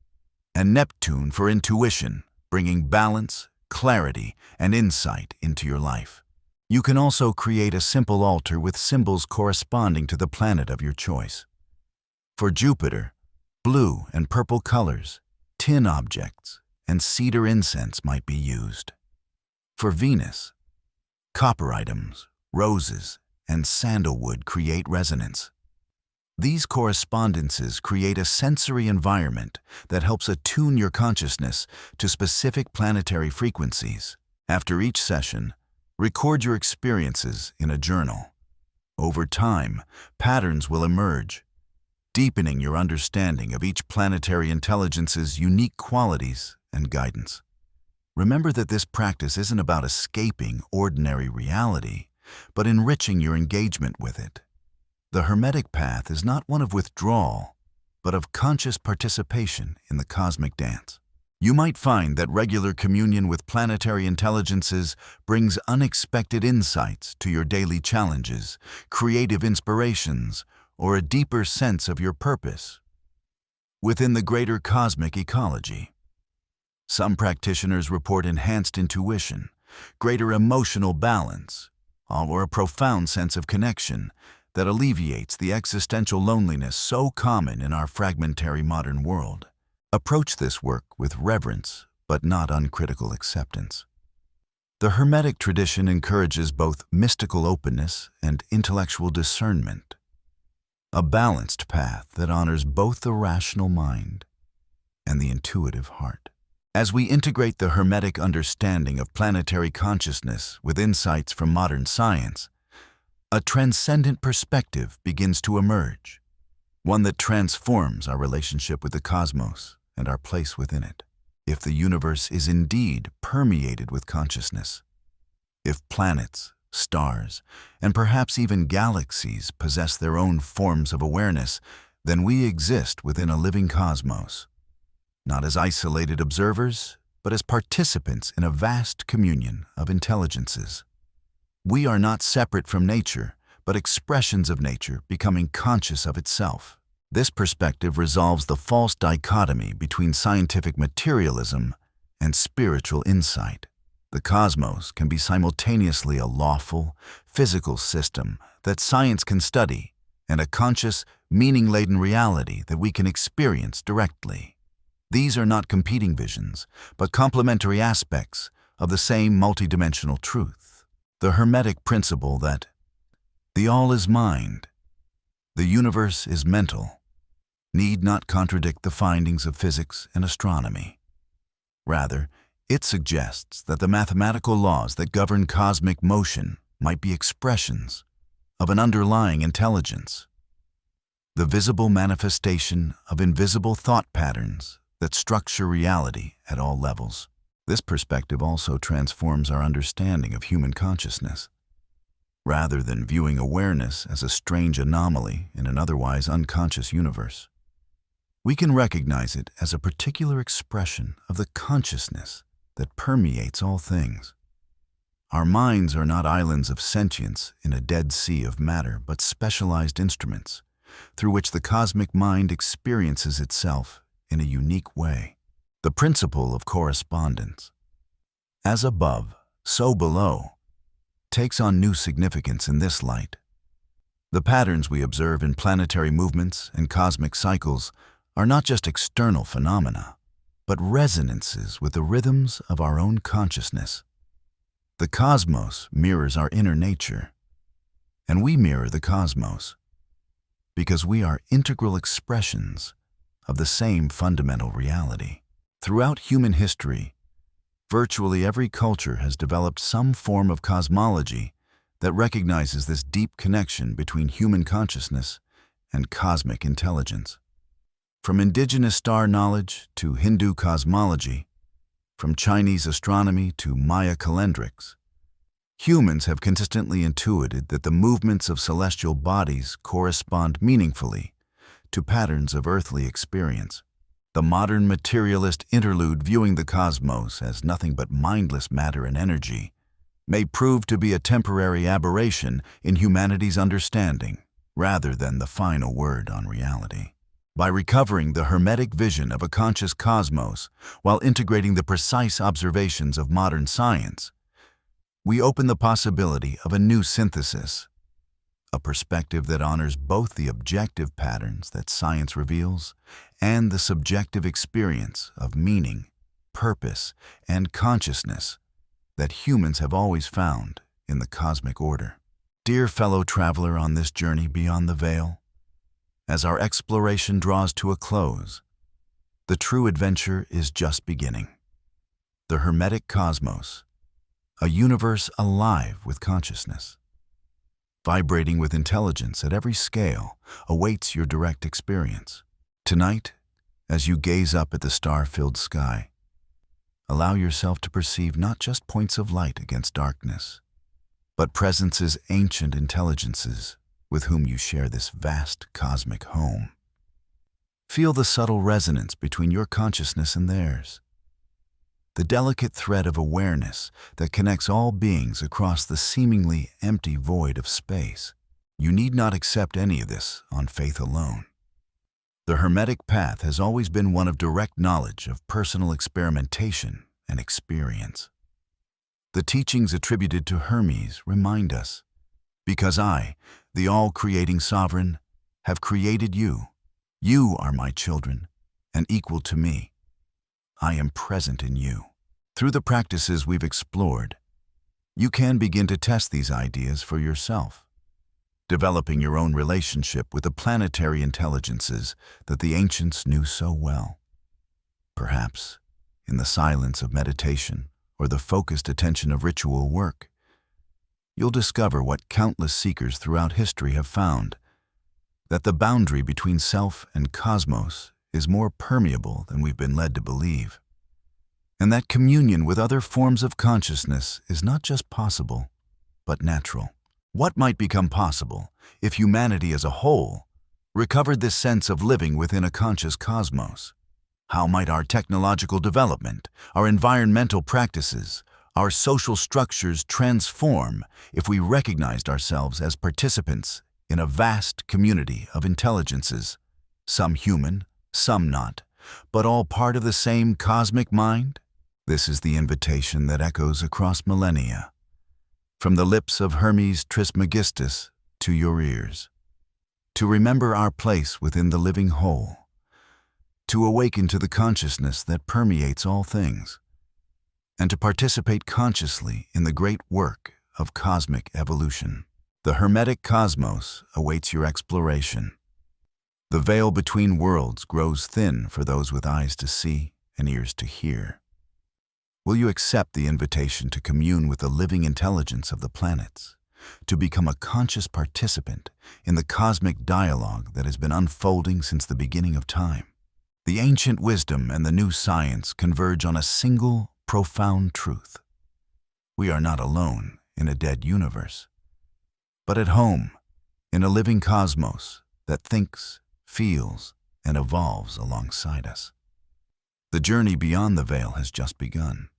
and Neptune for intuition, bringing balance, clarity, and insight into your life. You can also create a simple altar with symbols corresponding to the planet of your choice. For Jupiter, blue and purple colors, tin objects, and cedar incense might be used. For Venus, copper items, roses, and sandalwood create resonance. These correspondences create a sensory environment that helps attune your consciousness to specific planetary frequencies. After each session, record your experiences in a journal. Over time, patterns will emerge, deepening your understanding of each planetary intelligence's unique qualities and guidance. Remember that this practice isn't about escaping ordinary reality, but enriching your engagement with it. The Hermetic path is not one of withdrawal, but of conscious participation in the cosmic dance. You might find that regular communion with planetary intelligences brings unexpected insights to your daily challenges, creative inspirations, or a deeper sense of your purpose within the greater cosmic ecology. Some practitioners report enhanced intuition, greater emotional balance, or a profound sense of connection that alleviates the existential loneliness so common in our fragmentary modern world. Approach this work with reverence, but not uncritical acceptance. The Hermetic tradition encourages both mystical openness and intellectual discernment, a balanced path that honors both the rational mind and the intuitive heart. As we integrate the Hermetic understanding of planetary consciousness with insights from modern science, a transcendent perspective begins to emerge, one that transforms our relationship with the cosmos and our place within it. If the universe is indeed permeated with consciousness, if planets, stars, and perhaps even galaxies possess their own forms of awareness, then we exist within a living cosmos, not as isolated observers, but as participants in a vast communion of intelligences. We are not separate from nature, but expressions of nature becoming conscious of itself. This perspective resolves the false dichotomy between scientific materialism and spiritual insight. The cosmos can be simultaneously a lawful, physical system that science can study and a conscious, meaning-laden reality that we can experience directly. These are not competing visions, but complementary aspects of the same multidimensional truth. The Hermetic principle that the all is mind, the universe is mental, need not contradict the findings of physics and astronomy. Rather, it suggests that the mathematical laws that govern cosmic motion might be expressions of an underlying intelligence, the visible manifestation of invisible thought patterns that structure reality at all levels. This perspective also transforms our understanding of human consciousness. Rather than viewing awareness as a strange anomaly in an otherwise unconscious universe, we can recognize it as a particular expression of the consciousness that permeates all things. Our minds are not islands of sentience in a dead sea of matter, but specialized instruments through which the cosmic mind experiences itself in a unique way. The principle of correspondence, as above, so below, takes on new significance in this light. The patterns we observe in planetary movements and cosmic cycles are not just external phenomena, but resonances with the rhythms of our own consciousness. The cosmos mirrors our inner nature, and we mirror the cosmos, because we are integral expressions of the same fundamental reality. Throughout human history, virtually every culture has developed some form of cosmology that recognizes this deep connection between human consciousness and cosmic intelligence. From indigenous star knowledge to Hindu cosmology, from Chinese astronomy to Maya calendrics, humans have consistently intuited that the movements of celestial bodies correspond meaningfully to patterns of earthly experience. The modern materialist interlude, viewing the cosmos as nothing but mindless matter and energy, may prove to be a temporary aberration in humanity's understanding, rather than the final word on reality. By recovering the Hermetic vision of a conscious cosmos while integrating the precise observations of modern science, we open the possibility of a new synthesis, a perspective that honors both the objective patterns that science reveals and the subjective experience of meaning, purpose, and consciousness that humans have always found in the cosmic order. Dear fellow traveler on this journey beyond the veil, as our exploration draws to a close, the true adventure is just beginning. The Hermetic cosmos, a universe alive with consciousness, vibrating with intelligence at every scale, awaits your direct experience. Tonight, as you gaze up at the star-filled sky, allow yourself to perceive not just points of light against darkness, but presences, ancient intelligences with whom you share this vast cosmic home. Feel the subtle resonance between your consciousness and theirs, the delicate thread of awareness that connects all beings across the seemingly empty void of space. You need not accept any of this on faith alone. The Hermetic path has always been one of direct knowledge, of personal experimentation and experience. The teachings attributed to Hermes remind us, because I, the all-creating sovereign, have created you. You are my children, and equal to me. I am present in you. Through the practices we've explored, you can begin to test these ideas for yourself, developing your own relationship with the planetary intelligences that the ancients knew so well. Perhaps, in the silence of meditation or the focused attention of ritual work, you'll discover what countless seekers throughout history have found, that the boundary between self and cosmos is more permeable than we've been led to believe, and that communion with other forms of consciousness is not just possible, but natural. What might become possible if humanity as a whole recovered this sense of living within a conscious cosmos? How might our technological development, our environmental practices, our social structures transform if we recognized ourselves as participants in a vast community of intelligences, some human, some not, but all part of the same cosmic mind? This is the invitation that echoes across millennia, from the lips of Hermes Trismegistus to your ears, to remember our place within the living whole, to awaken to the consciousness that permeates all things, and to participate consciously in the great work of cosmic evolution. The Hermetic cosmos awaits your exploration. The veil between worlds grows thin for those with eyes to see and ears to hear. Will you accept the invitation to commune with the living intelligence of the planets, to become a conscious participant in the cosmic dialogue that has been unfolding since the beginning of time? The ancient wisdom and the new science converge on a single, profound truth. We are not alone in a dead universe, but at home in a living cosmos that thinks, feels, and evolves alongside us. The journey beyond the veil has just begun.